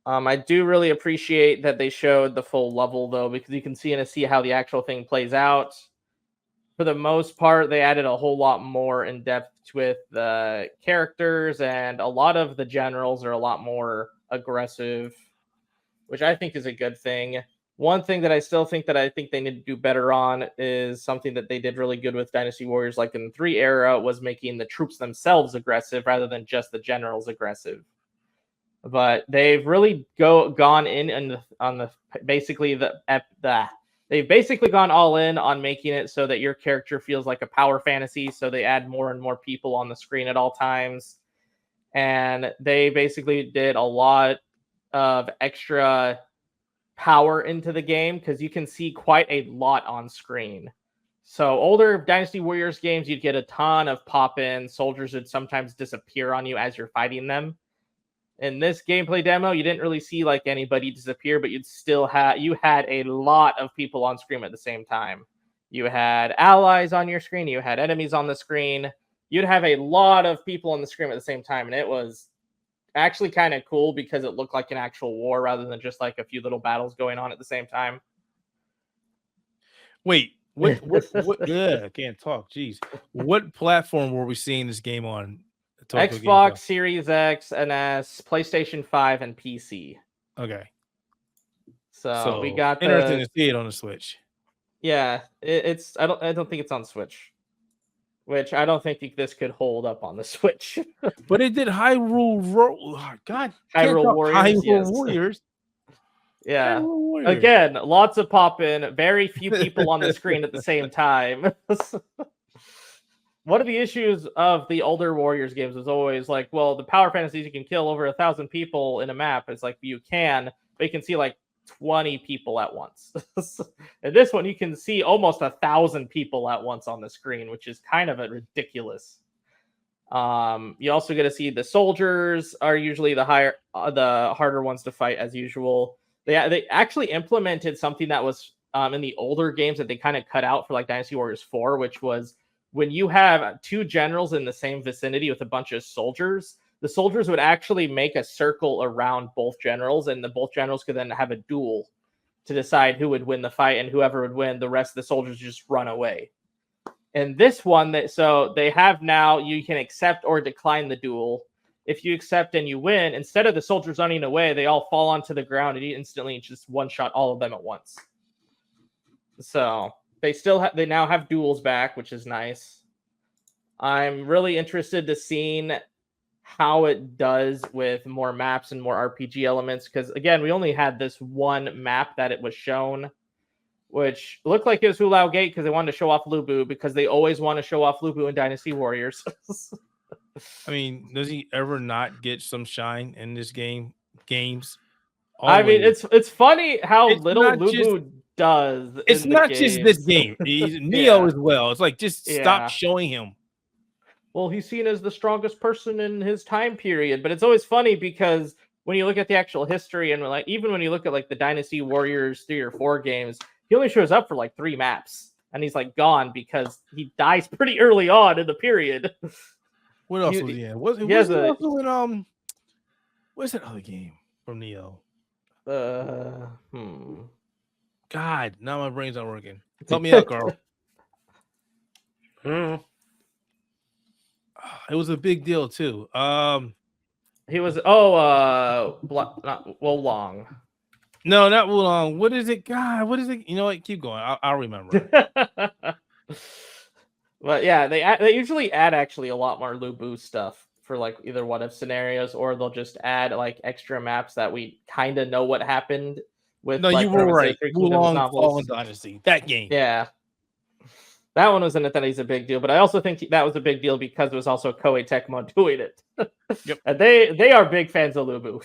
I do really appreciate that they showed the full level though, because you can see how the actual thing plays out. For the most part, they added a whole lot more in depth with the characters, and a lot of the generals are a lot more aggressive, which I think is a good thing. One thing that I still think they need to do better on is something that they did really good with Dynasty Warriors, like in the 3 era, was making the troops themselves aggressive rather than just the generals aggressive. But they've really gone in on the they've basically gone all in on making it so that your character feels like a power fantasy. So they add more and more people on the screen at all times, and they basically did a lot of extra power into the game because you can see quite a lot on screen. So older Dynasty Warriors games, you'd get a ton of pop-in. Soldiers would sometimes disappear on you as you're fighting them. In this gameplay demo, you didn't really see like anybody disappear, but you had a lot of people on screen at the same time. You had allies on your screen, you had enemies on the screen. You'd have a lot of people on the screen at the same time, and it was actually kind of cool because it looked like an actual war rather than just like a few little battles going on at the same time. Wait, what yeah, I can't talk. Jeez. What platform were we seeing this game on? Xbox Series X and S, PlayStation 5, and PC. Okay. So we got interesting to see it on the Switch. Yeah, it's I don't think it's on Switch. Which I don't think this could hold up on the Switch. But it did Hyrule Warriors. Yeah. Again, lots of pop-in, very few people on the screen at the same time. One of the issues of the older Warriors games was always like, well, the Power Fantasies, you can kill over 1,000 people in a map. It's like, you can, but you can see like 20 people at once. And this one, you can see almost 1,000 people at once on the screen, which is kind of ridiculous. You also get to see the soldiers are usually the harder ones to fight as usual. They actually implemented something that was in the older games that they kind of cut out for like Dynasty Warriors 4, which was when you have two generals in the same vicinity with a bunch of soldiers, the soldiers would actually make a circle around both generals, and the both generals could then have a duel to decide who would win the fight, and whoever would win, the rest of the soldiers just run away. And this one, so they have now, you can accept or decline the duel. If you accept and you win, instead of the soldiers running away, they all fall onto the ground and you instantly just one-shot all of them at once. So they now have duels back, which is nice. I'm really interested to seeing how it does with more maps and more RPG elements, because again, we only had this one map that it was shown, which looked like it was Hulao Gate because they wanted to show off Lubu, because they always want to show off Lubu in Dynasty Warriors. I mean, does he ever not get some shine in this games? Always. I mean, it's funny how little Lubu does. It's not just this game. He's Neo as well. It's like, just stop showing him. Well, he's seen as the strongest person in his time period, but it's always funny because when you look at the actual history, and like even when you look at like the Dynasty Warriors 3 or 4 games, he only shows up for like 3 maps, and he's like gone because he dies pretty early on in the period. What else was he in? Was he also in what's that other game from Neo? God, now my brain's not working. Help me out, Carl. It was a big deal too. He was not Wolong. No, not Wolong. What is it? God, what is it? You know what? Keep going. I'll remember. But yeah, they usually add actually a lot more Lubu stuff for like either what if scenarios, or they'll just add like extra maps that we kind of know what happened with. No, like, you were right. Wulong Fallen Dynasty. That game. Yeah. That one wasn't a big deal, but I also think that was a big deal because it was also Koei Tecmo doing it. Yep. And they are big fans of Lubu.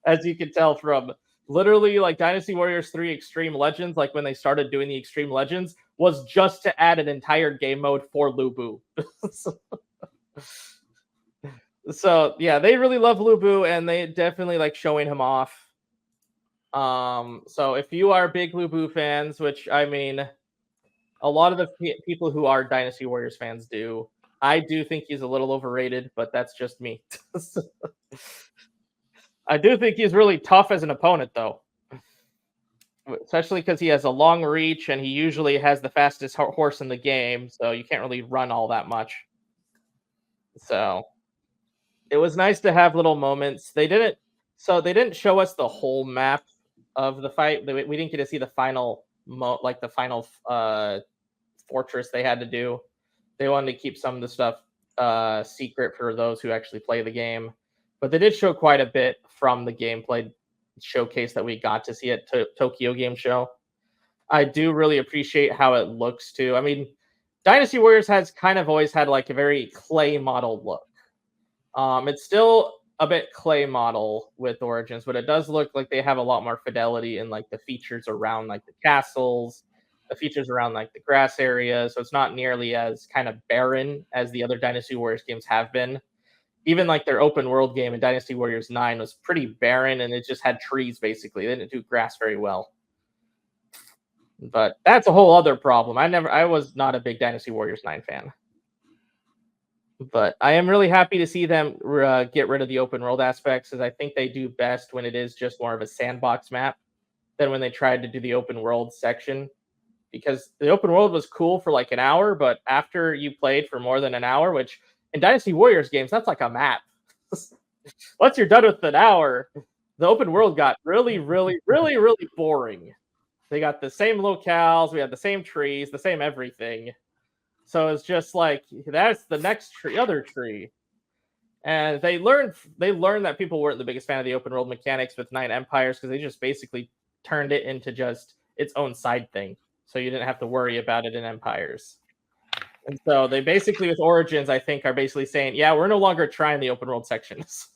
As you can tell from literally like Dynasty Warriors 3 Extreme Legends, like when they started doing the Extreme Legends, was just to add an entire game mode for Lubu. So yeah, they really love Lubu, and they definitely like showing him off. So if you are big Lubu fans, which I mean, a lot of the people who are Dynasty Warriors fans do, I do think he's a little overrated, but that's just me. I do think he's really tough as an opponent, though. Especially because he has a long reach, and he usually has the fastest horse in the game, so you can't really run all that much. So it was nice to have little moments. They didn't show us the whole map of the fight. We didn't get to see the final fortress they had to do. They wanted to keep some of the stuff secret for those who actually play the game. But they did show quite a bit from the gameplay showcase that we got to see at Tokyo Game Show. I do really appreciate how it looks too. I mean, Dynasty Warriors has kind of always had like a very clay model look. It's still a bit clay model with Origins, but it does look like they have a lot more fidelity in like the features around like the castles, the features around like the grass area. So it's not nearly as kind of barren as the other Dynasty Warriors games have been. even like their open world game in Dynasty Warriors 9 was pretty barren, and it just had trees basically. They didn't do grass very well. But that's a whole other problem. I was not a big Dynasty Warriors 9 fan. But I am really happy to see them get rid of the open world aspects, because I think they do best when it is just more of a sandbox map than when they tried to do the open world section. Because the open world was cool for like an hour, but after you played for more than an hour, which in Dynasty Warriors games, that's like a map. Once you're done with an hour, the open world got really, really, really, really boring. They got the same locales, we had the same trees, the same everything. So it's just like, that's the next tree, other tree. And they learned that people weren't the biggest fan of the open world mechanics with 9 Empires, because they just basically turned it into just its own side thing. So you didn't have to worry about it in Empires. And so they basically, with Origins, I think, are basically saying, yeah, we're no longer trying the open world sections.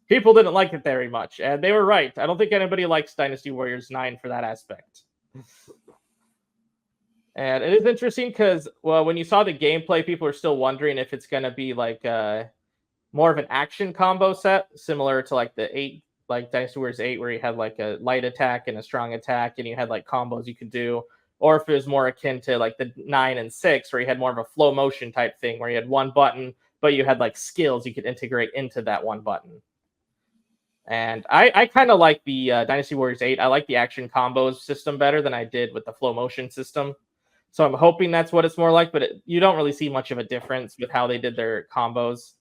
People didn't like it very much. And they were right. I don't think anybody likes Dynasty Warriors 9 for that aspect. And it is interesting because, well, when you saw the gameplay, people are still wondering if it's going to be like more of an action combo set, similar to like the 8, like Dynasty Warriors 8, where you had like a light attack and a strong attack, and you had like combos you could do. Or if it was more akin to like the 9 and 6, where you had more of a flow motion type thing, where you had one button, but you had like skills you could integrate into that one button. And I kind of like the Dynasty Warriors 8. I like the action combos system better than I did with the flow motion system. So I'm hoping that's what it's more like, but you don't really see much of a difference with how they did their combos.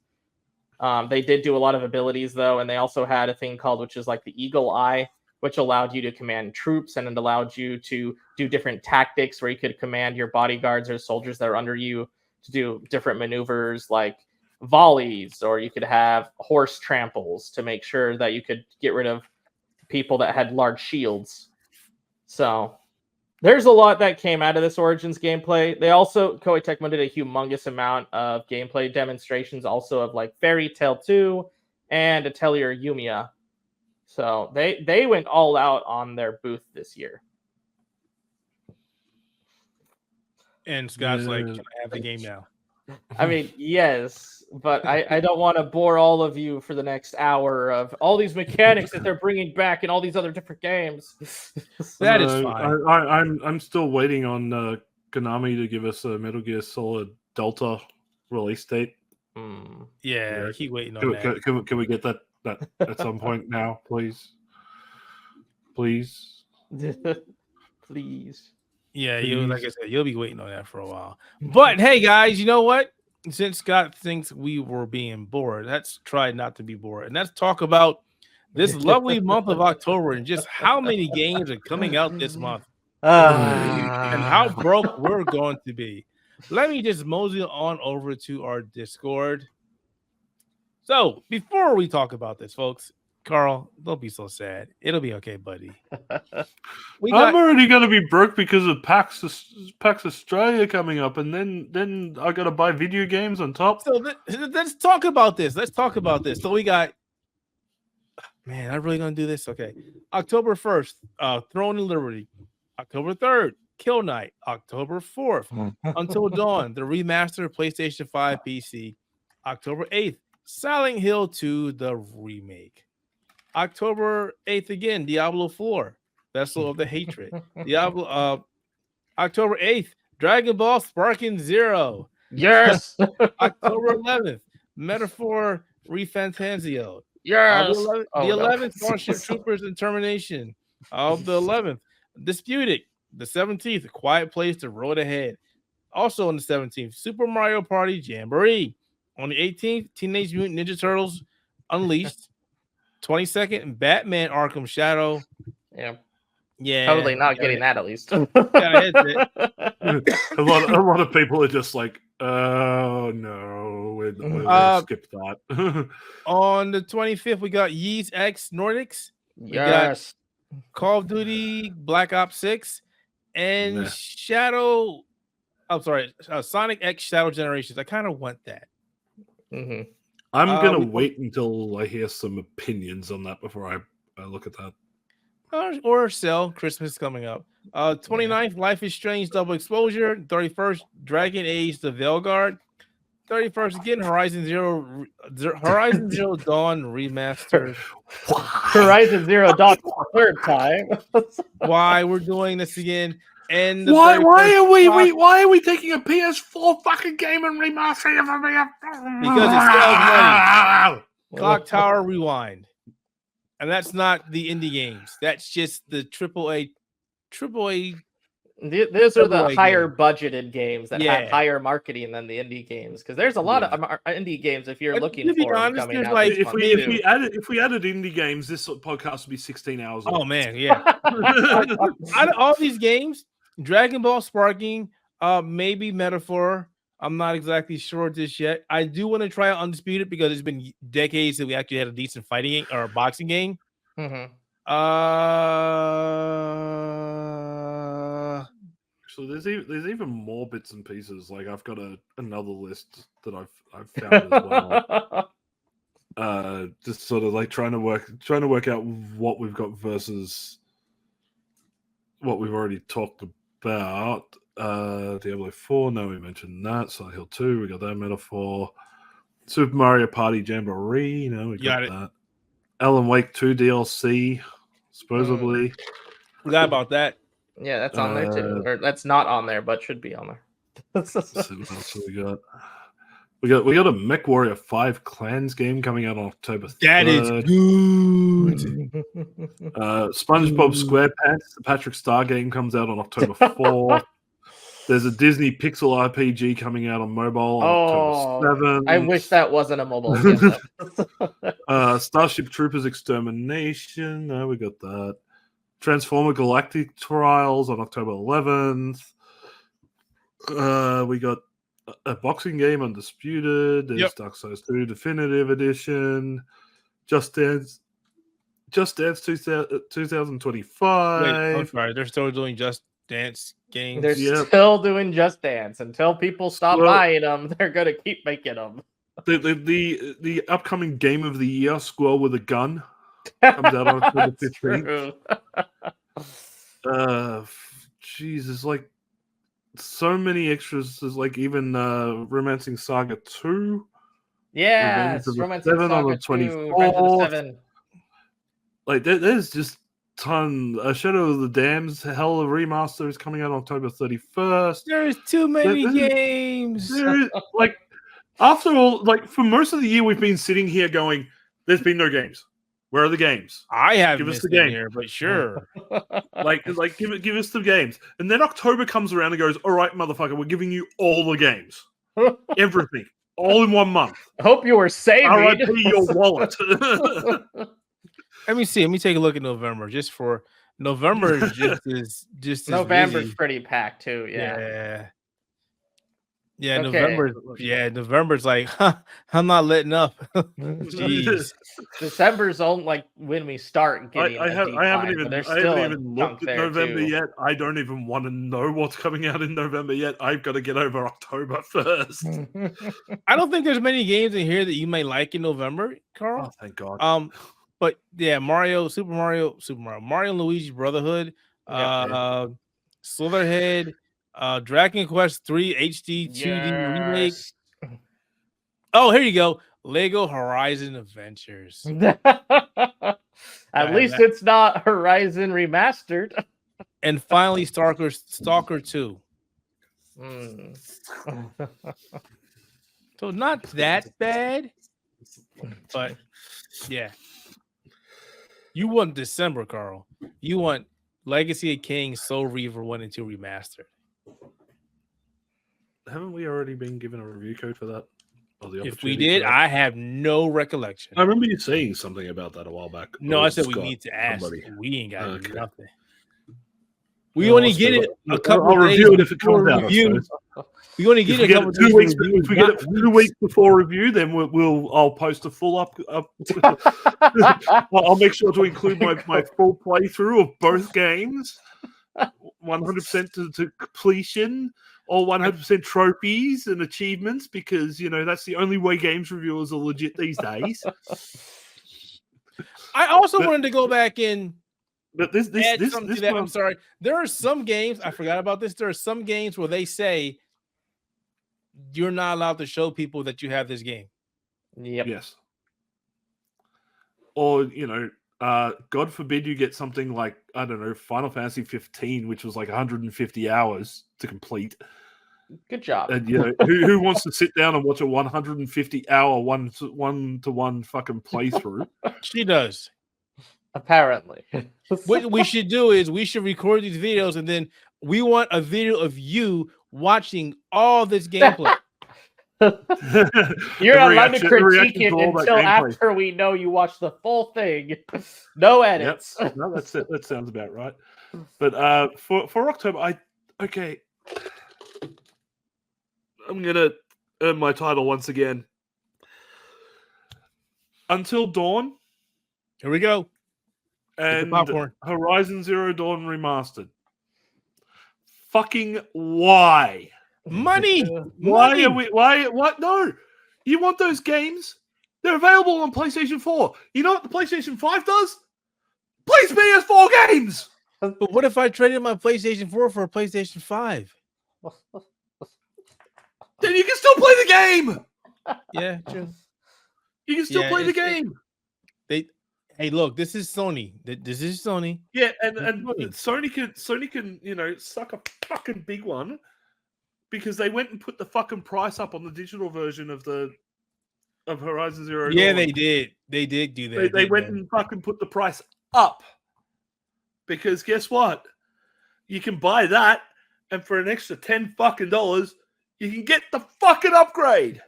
They did do a lot of abilities, though, and they also had a thing called, which is like the Eagle Eye, which allowed you to command troops, and it allowed you to do different tactics where you could command your bodyguards or soldiers that are under you to do different maneuvers like volleys, or you could have horse tramples to make sure that you could get rid of people that had large shields. So there's a lot that came out of this Origins gameplay. They also, Koei Tecmo did a humongous amount of gameplay demonstrations also of like Fairy Tail 2 and Atelier Yumiya. So they went all out on their booth this year. And Scott's like, can I have the game now? I mean, yes, but I don't want to bore all of you for the next hour of all these mechanics that they're bringing back in all these other different games. That is fine. I'm still waiting on Konami to give us a Metal Gear Solid Delta release date. Yeah, keep waiting on that. Can we get that at some point now, please? Please. Please. Yeah, like I said, you'll be waiting on that for a while. But hey, guys, you know what? Since Scott thinks we were being bored, let's try not to be bored. And let's talk about this lovely month of October and just how many games are coming out this month and how broke we're going to be. Let me just mosey on over to our Discord. So before we talk about this, folks, Karl, don't be so sad. It'll be okay, buddy. I'm already going to be broke because of PAX Australia coming up, and then I got to buy video games on top. So let's talk about this. So we got, man, I'm really going to do this? Okay. October 1st, Throne of Liberty. October 3rd, Kill Night. October 4th, Until Dawn, the remastered PlayStation 5 PC. October 8th, Silent Hill 2, the remake. October 8th again, Diablo 4, Vessel of the Hatred. October 8th, Dragon Ball Sparking Zero. Yes. October 11th, Metaphor ReFantazio. Yes. The 11th, Starship Troopers and Termination. Of the 11th, Disputed. The 17th, Quiet Place, The Road Ahead. Also on the 17th, Super Mario Party Jamboree. On the 18th, Teenage Mutant Ninja Turtles Unleashed. 22nd, Batman Arkham Shadow. Yeah. Totally not getting that, at least. A lot of people are just like, oh no, we'll skip that. On the 25th, we got Yeez X Nordics. We got Call of Duty Black Ops 6 and Sonic X Shadow Generations. I kind of want that. Mm-hmm. I'm going to wait until I hear some opinions on that before I look at that. Or sell. Christmas coming up. 29th, Life is Strange Double Exposure. 31st, Dragon Age The Veilguard. 31st again. Horizon Zero Dawn remastered. Horizon Zero Dawn for the third time. Why we're doing this again? And Why are we taking a PS4 fucking game and remastering it? Because it sells money. Clock Tower Rewind, and that's not the indie games. That's just the AAA. Those are the AAA higher game. budgeted games that have higher marketing than the indie games. Because there's a lot of indie games if you're And looking to be for honest, coming there's out. like- this month, too. If we added indie games, this podcast would be 16 hours long. Oh man, yeah. Out of all these games, Dragon Ball Sparking, maybe Metaphor. I'm not exactly sure just yet. I do want to try out Undisputed because it's been decades that we actually had a decent fighting game or a boxing game. Mhm. So there's even more bits and pieces. Like I've got another list that I've found as well. Just sort of like trying to work out what we've got versus what we've already talked about. Diablo 4, no, we mentioned that. Silent Hill 2, we got that. Metaphor. Super Mario Party Jamboree, no, we got that. Alan Wake 2 DLC, supposedly. Forgot about that. Yeah, that's on there too. Or that's not on there, but should be on there. Let's see what else we got. We got a MechWarrior 5 Clans game coming out on October 3rd. That is good. SpongeBob SquarePants, the Patrick Star game, comes out on October 4th. There's a Disney Pixel RPG coming out on mobile on October 7th. I wish that wasn't a mobile game. Starship Troopers Extermination. No, we got that. Transformer Galactic Trials on October 11th. We got a boxing game, Undisputed. There's Dark Souls 2 Definitive Edition. Just Dance 2025. Wait, I'm sorry. They're still doing Just Dance games. They're still doing Just Dance until people stop buying them. They're gonna keep making them. The upcoming Game of the Year, Squirrel with a Gun, comes out on October 15th. Jesus, like so many extras. There's like even Romancing Saga 2. Yeah, Romancing Saga on the 24th. Like there's just ton. Shadow of the Dams, Hell of Remaster is coming out on October 31st. There's too many games. Like after all, like for most of the year, we've been sitting here going, "There's been no games. Where are the games? I haven't give us missed the game here, but sure. like give us the games." And then October comes around and goes, "All right, motherfucker, we're giving you all the games, everything, all in 1 month. I hope you were saving your wallet." Let me see. Let me take a look at November. Just for November is just November's busy. pretty packed too. Yeah. Okay. November's like, I'm not letting up. Jeez. December's on like when we start getting. I haven't even looked at November yet. I don't even want to know what's coming out in November yet. I've got to get over October first. I don't think there's many games in here that you may like in November, Carl. Oh, thank God. But yeah, Super Mario, and Luigi Brotherhood, Slitherhead, Dragon Quest 3 HD 2D remake. Oh, here you go. Lego Horizon Adventures. At least it's not Horizon Remastered. And finally, Stalker 2. So not that bad, but yeah. You want December, Carl. You want Legacy of Kings, Soul Reaver 1 and 2 remastered. Haven't we already been given a review code for that? If we did, I have no recollection. I remember you saying something about that a while back. No, I said we need to ask. Somebody. We ain't got nothing. We only get it a couple I'll days review it if it comes out. We only get it a couple days. 2 weeks. If we get it 2 weeks before review, then I'll post a full up. I'll make sure to include my full playthrough of both games, 100% to completion, or 100% trophies and achievements, because that's the only way games reviewers are legit these days. I also wanted to go back in. But this I'm sorry. There are some games, I forgot about this. There are some games where they say you're not allowed to show people that you have this game. Yep. Yes. Or, God forbid you get something like, I don't know, Final Fantasy 15, which was like 150 hours to complete. Good job. And, who wants to sit down and watch a 150-hour one-to-one fucking playthrough? She does. Apparently. What we should do is we should record these videos, and then we want a video of you watching all this gameplay. You're not allowed to critique it until after we know you watched the full thing. No edits. Yep. No, that's it. That sounds about right. But for October, I'm gonna earn my title once again. Until Dawn. Here we go. And Horizon Zero Dawn Remastered. Fucking why? Money. Why are we? Why? What? No. You want those games? They're available on PlayStation 4. You know what the PlayStation 5 does? Plays PS4 games. But what if I traded my PlayStation 4 for a PlayStation 5? Then you can still play the game. Yeah, true. You can still play the game. Hey, look, this is Sony. This is Sony. Yeah, and Sony can suck a fucking big one because they went and put the fucking price up on the digital version of Horizon Zero Dawn. Yeah, they did. They did do that. They went and fucking put the price up because guess what? You can buy that, and for an extra $10 fucking dollars, you can get the fucking upgrade.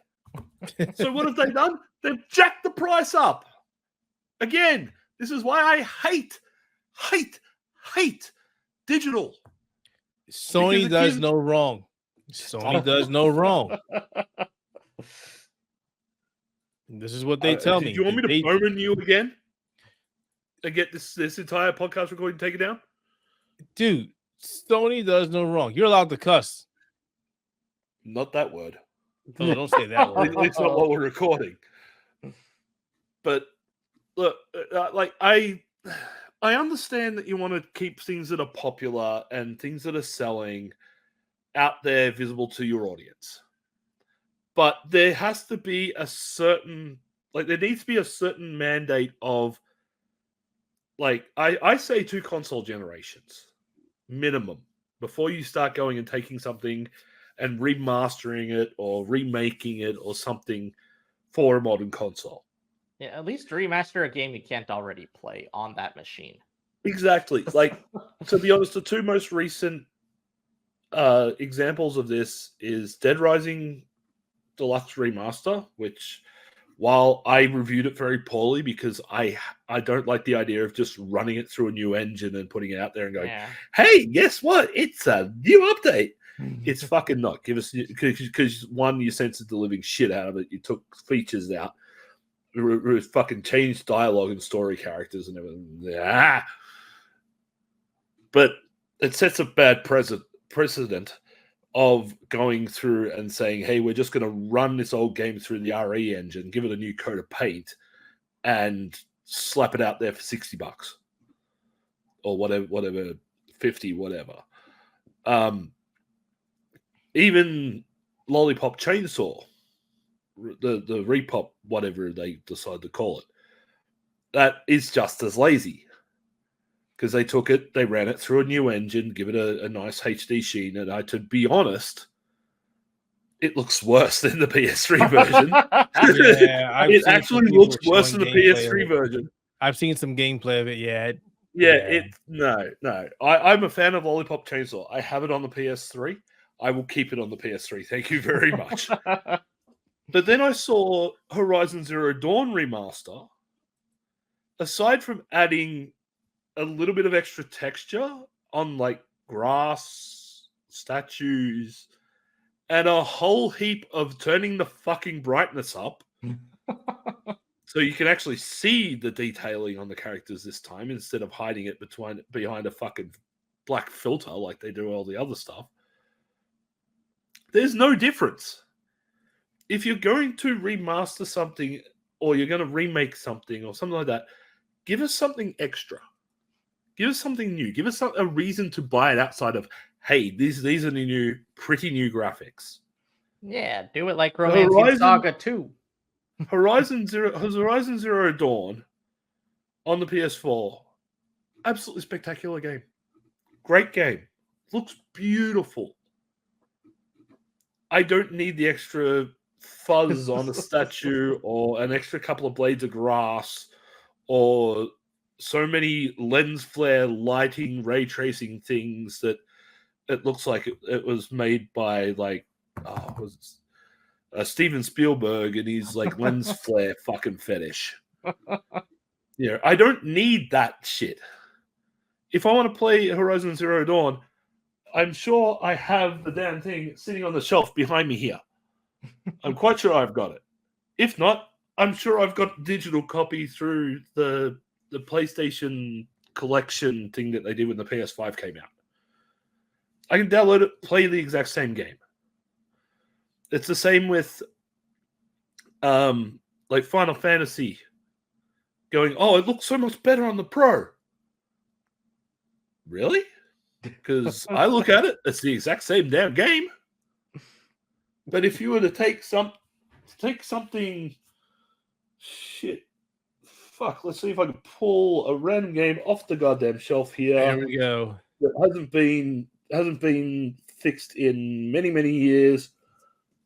So what have they done? They've jacked the price up. Again, this is why I hate digital. Sony does no wrong. Sony does no wrong. This is what they tell me. Do you want me to bowman you again and get this entire podcast recording taken down? Dude, Sony does no wrong. You're allowed to cuss. Not that word. Oh, don't say that word. It's not what we're recording. But look, I understand that you want to keep things that are popular and things that are selling out there visible to your audience. But there has to be there needs to be a certain mandate of, I say 2 console generations minimum before you start going and taking something and remastering it or remaking it or something for a modern console. Yeah, at least remaster a game you can't already play on that machine. Exactly. To be honest, the 2 most recent examples of this is Dead Rising Deluxe Remaster, which, while I reviewed it very poorly because I don't like the idea of just running it through a new engine and putting it out there and going, hey, guess what? It's a new update. It's fucking not. Give us, because one, you censored the living shit out of it. You took features out. Fucking changed dialogue and story characters and everything. But it sets a bad precedent of going through and saying, hey, we're just going to run this old game through the RE engine, give it a new coat of paint, and slap it out there for $60 or whatever, 50, whatever. Even Lollipop Chainsaw, the repop, whatever they decide to call it, that is just as lazy because they took it, they ran it through a new engine, give it a nice HD sheen, and to be honest, it looks worse than the PS3 version. Yeah, it actually looks worse than the PS3 version. I've seen some gameplay of it. No. I'm a fan of Lollipop Chainsaw. I have it on the PS3. I will keep it on the PS3. Thank you very much. But then I saw Horizon Zero Dawn Remaster. Aside from adding a little bit of extra texture on grass, statues, and a whole heap of turning the fucking brightness up so you can actually see the detailing on the characters this time instead of hiding it behind a fucking black filter like they do all the other stuff. There's no difference. If you're going to remaster something or you're going to remake something or something like that, give us something extra. Give us something new. Give us a reason to buy it outside of, hey, these are the pretty new graphics. Yeah, do it like Romancing Saga 2. Horizon Zero Dawn on the PS4. Absolutely spectacular game. Great game. Looks beautiful. I don't need the extra fuzz on a statue or an extra couple of blades of grass or so many lens flare lighting, ray tracing things that it looks like it was made by Steven Spielberg and his like lens flare fucking fetish. Yeah, I don't need that shit. If I want to play Horizon Zero Dawn, I'm sure I have the damn thing sitting on the shelf behind me here. I'm quite sure I've got it. If not, I'm sure I've got a digital copy through the PlayStation collection thing that they did when the PS5 came out. I can download it, play the exact same game. It's the same with like Final Fantasy going, oh, it looks so much better on the Pro. Really? Because I look at it, it's the exact same damn game. But if you were to take something, let's see if I can pull a random game off the goddamn shelf here. There we go. That hasn't been fixed in many, many years.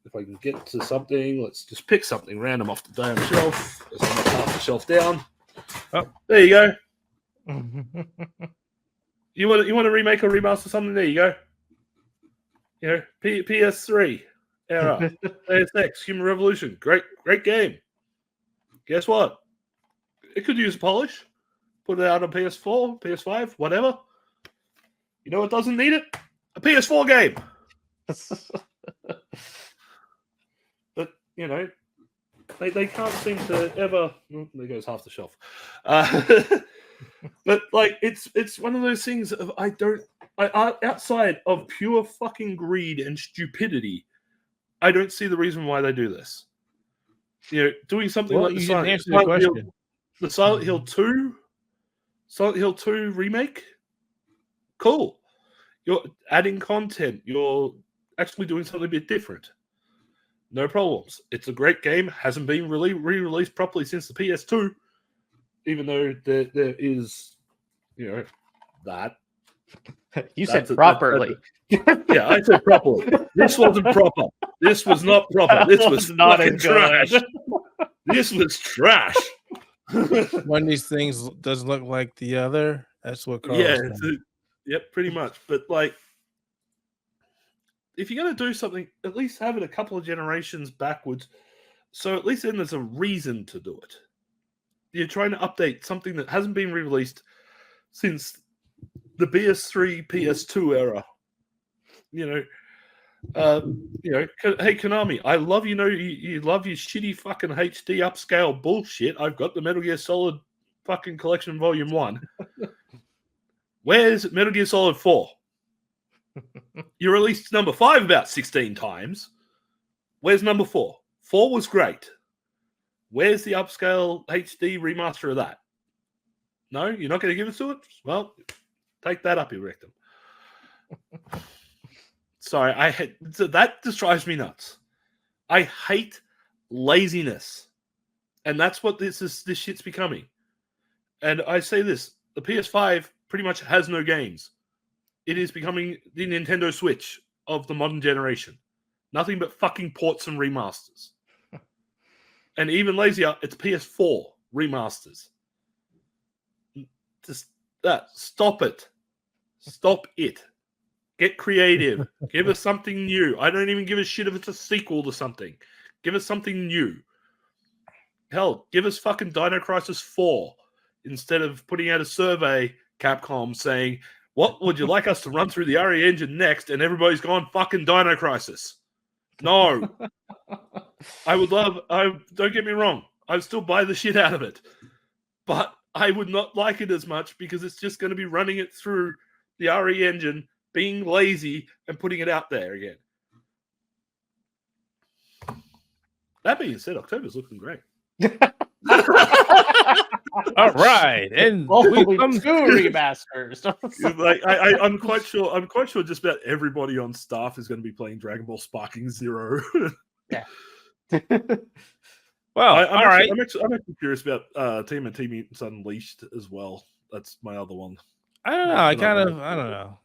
If I can get to something, let's just pick something random off the damn shelf. Let's not half the shelf down. Oh, there you go. You want to remake or remaster something? There you go. You know, PS3 era, ASX, Human Revolution, great game. Guess what? It could use a polish. Put it out on PS4, PS5, whatever. You know what doesn't need it? A PS4 game. But you know, they can't seem to ever. There goes half the shelf. But like it's one of those things of outside of pure fucking greed and stupidity, I don't see the reason why they do this. You know, doing something like the Silent Hill 2 remake, cool. You're adding content. You're actually doing something a bit different. No problems. It's a great game. Hasn't been re-released properly since the PS2. Even though there is, you know, that. You said properly. Yeah, I said properly. This wasn't proper. This was not proper. This was not trash. This was trash. One of these things doesn't look like the other. That's what Karl yep, pretty much. But like, if you're going to do something, at least have it a couple of generations backwards. So at least then there's a reason to do it. You're trying to update something that hasn't been re-released since the PS3, PS2 era. You know, hey Konami, I love you love your shitty fucking HD upscale bullshit. I've got the Metal Gear Solid fucking collection volume 1. Where's Metal Gear Solid 4? You released number 5 about 16 times. Where's number 4? 4 was great. Where's the upscale HD remaster of that? No, you're not going to give it to it? Well, take that up your rectum. Sorry, that just drives me nuts. I hate laziness. And that's what this shit's becoming. And I say this, the PS5 pretty much has no games. It is becoming the Nintendo Switch of the modern generation. Nothing but fucking ports and remasters. And even lazier, it's PS4 remasters. Just that. Stop it. Stop it. Get creative. Give us something new. I don't even give a shit if it's a sequel to something. Give us something new. Hell, give us fucking Dino Crisis 4 instead of putting out a survey, Capcom, saying, what would you like us to run through the RE engine next? And everybody's gone fucking Dino Crisis. No. Don't get me wrong, I'd still buy the shit out of it. But I would not like it as much because it's just going to be running it through the RE engine, being lazy, and putting it out there again. That being said, October's looking great. All right, and Only we come 2 remasters. Like I'm quite sure just about everybody on staff is going to be playing Dragon Ball Sparking Zero. well. I'm All right, actually curious about Team and Team Mutants Unleashed as well. That's my other one. I don't know. I don't know.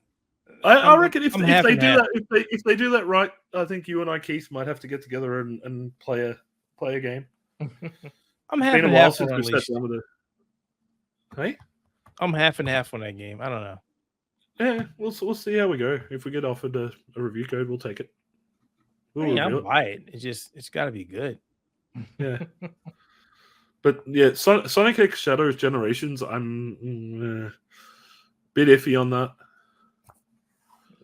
I reckon if I'm they half do and half. that, if they do that right, I think you and I, Keith, might have to get together and play a game. I'm half Been a and while half since on we sat Unleashed. down with it. Hey, I'm half and half on that game. I don't know. yeah, we'll see how we go. If we get offered a review code, we'll take it. I'll buy it. It's got to be good. Yeah. But yeah, Sonic X Shadows Generations, I'm a bit iffy on that.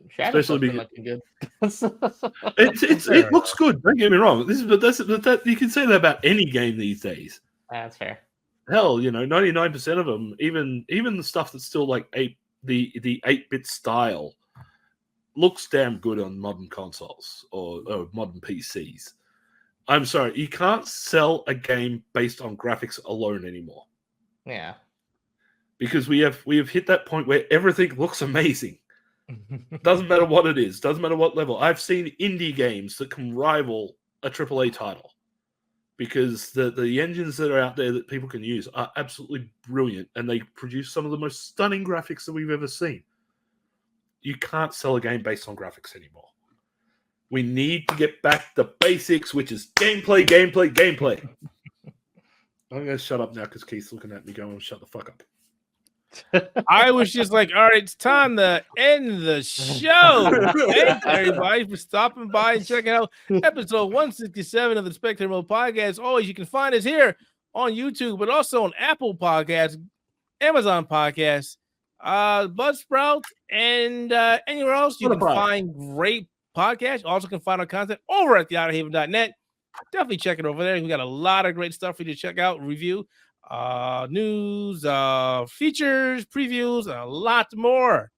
Shadow's Especially been looking good. It looks good. Don't get me wrong. That you can say that about any game these days. That's fair. Hell, 99% of them, even the stuff that's still like the 8-bit style, looks damn good on modern consoles or modern PCs. I'm sorry, you can't sell a game based on graphics alone anymore. Yeah. Because we have hit that point where everything looks amazing. Doesn't matter what it is, doesn't matter what level. I've seen indie games that can rival a AAA title because the engines that are out there that people can use are absolutely brilliant and they produce some of the most stunning graphics that we've ever seen. You can't sell a game based on graphics anymore. We need to get back to basics, which is gameplay. I'm going to shut up now because Keith's looking at me going, shut the fuck up. I was just like, all right, it's time to end the show. Thanks, everybody, for stopping by and checking out episode 167 of the Spectator Mode Podcast. As always, you can find us here on YouTube, but also on Apple Podcasts, Amazon Podcasts, Buzzsprout, and anywhere else you can find great podcasts. Also can find our content over at theouterhaven.net. Definitely check it over there. We got a lot of great stuff for you to check out, review, news, features, previews, and a lot more.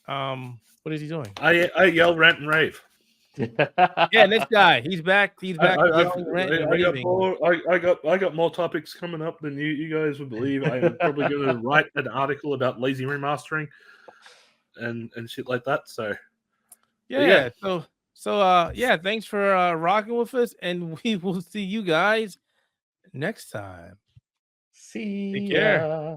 What is he doing? I yell, rant, and rave. Yeah, this guy, he's back. He's back. I got more topics coming up than you guys would believe. I'm probably going to write an article about lazy remastering and shit like that. So yeah. So thanks for rocking with us, and we will see you guys next time. See Take care.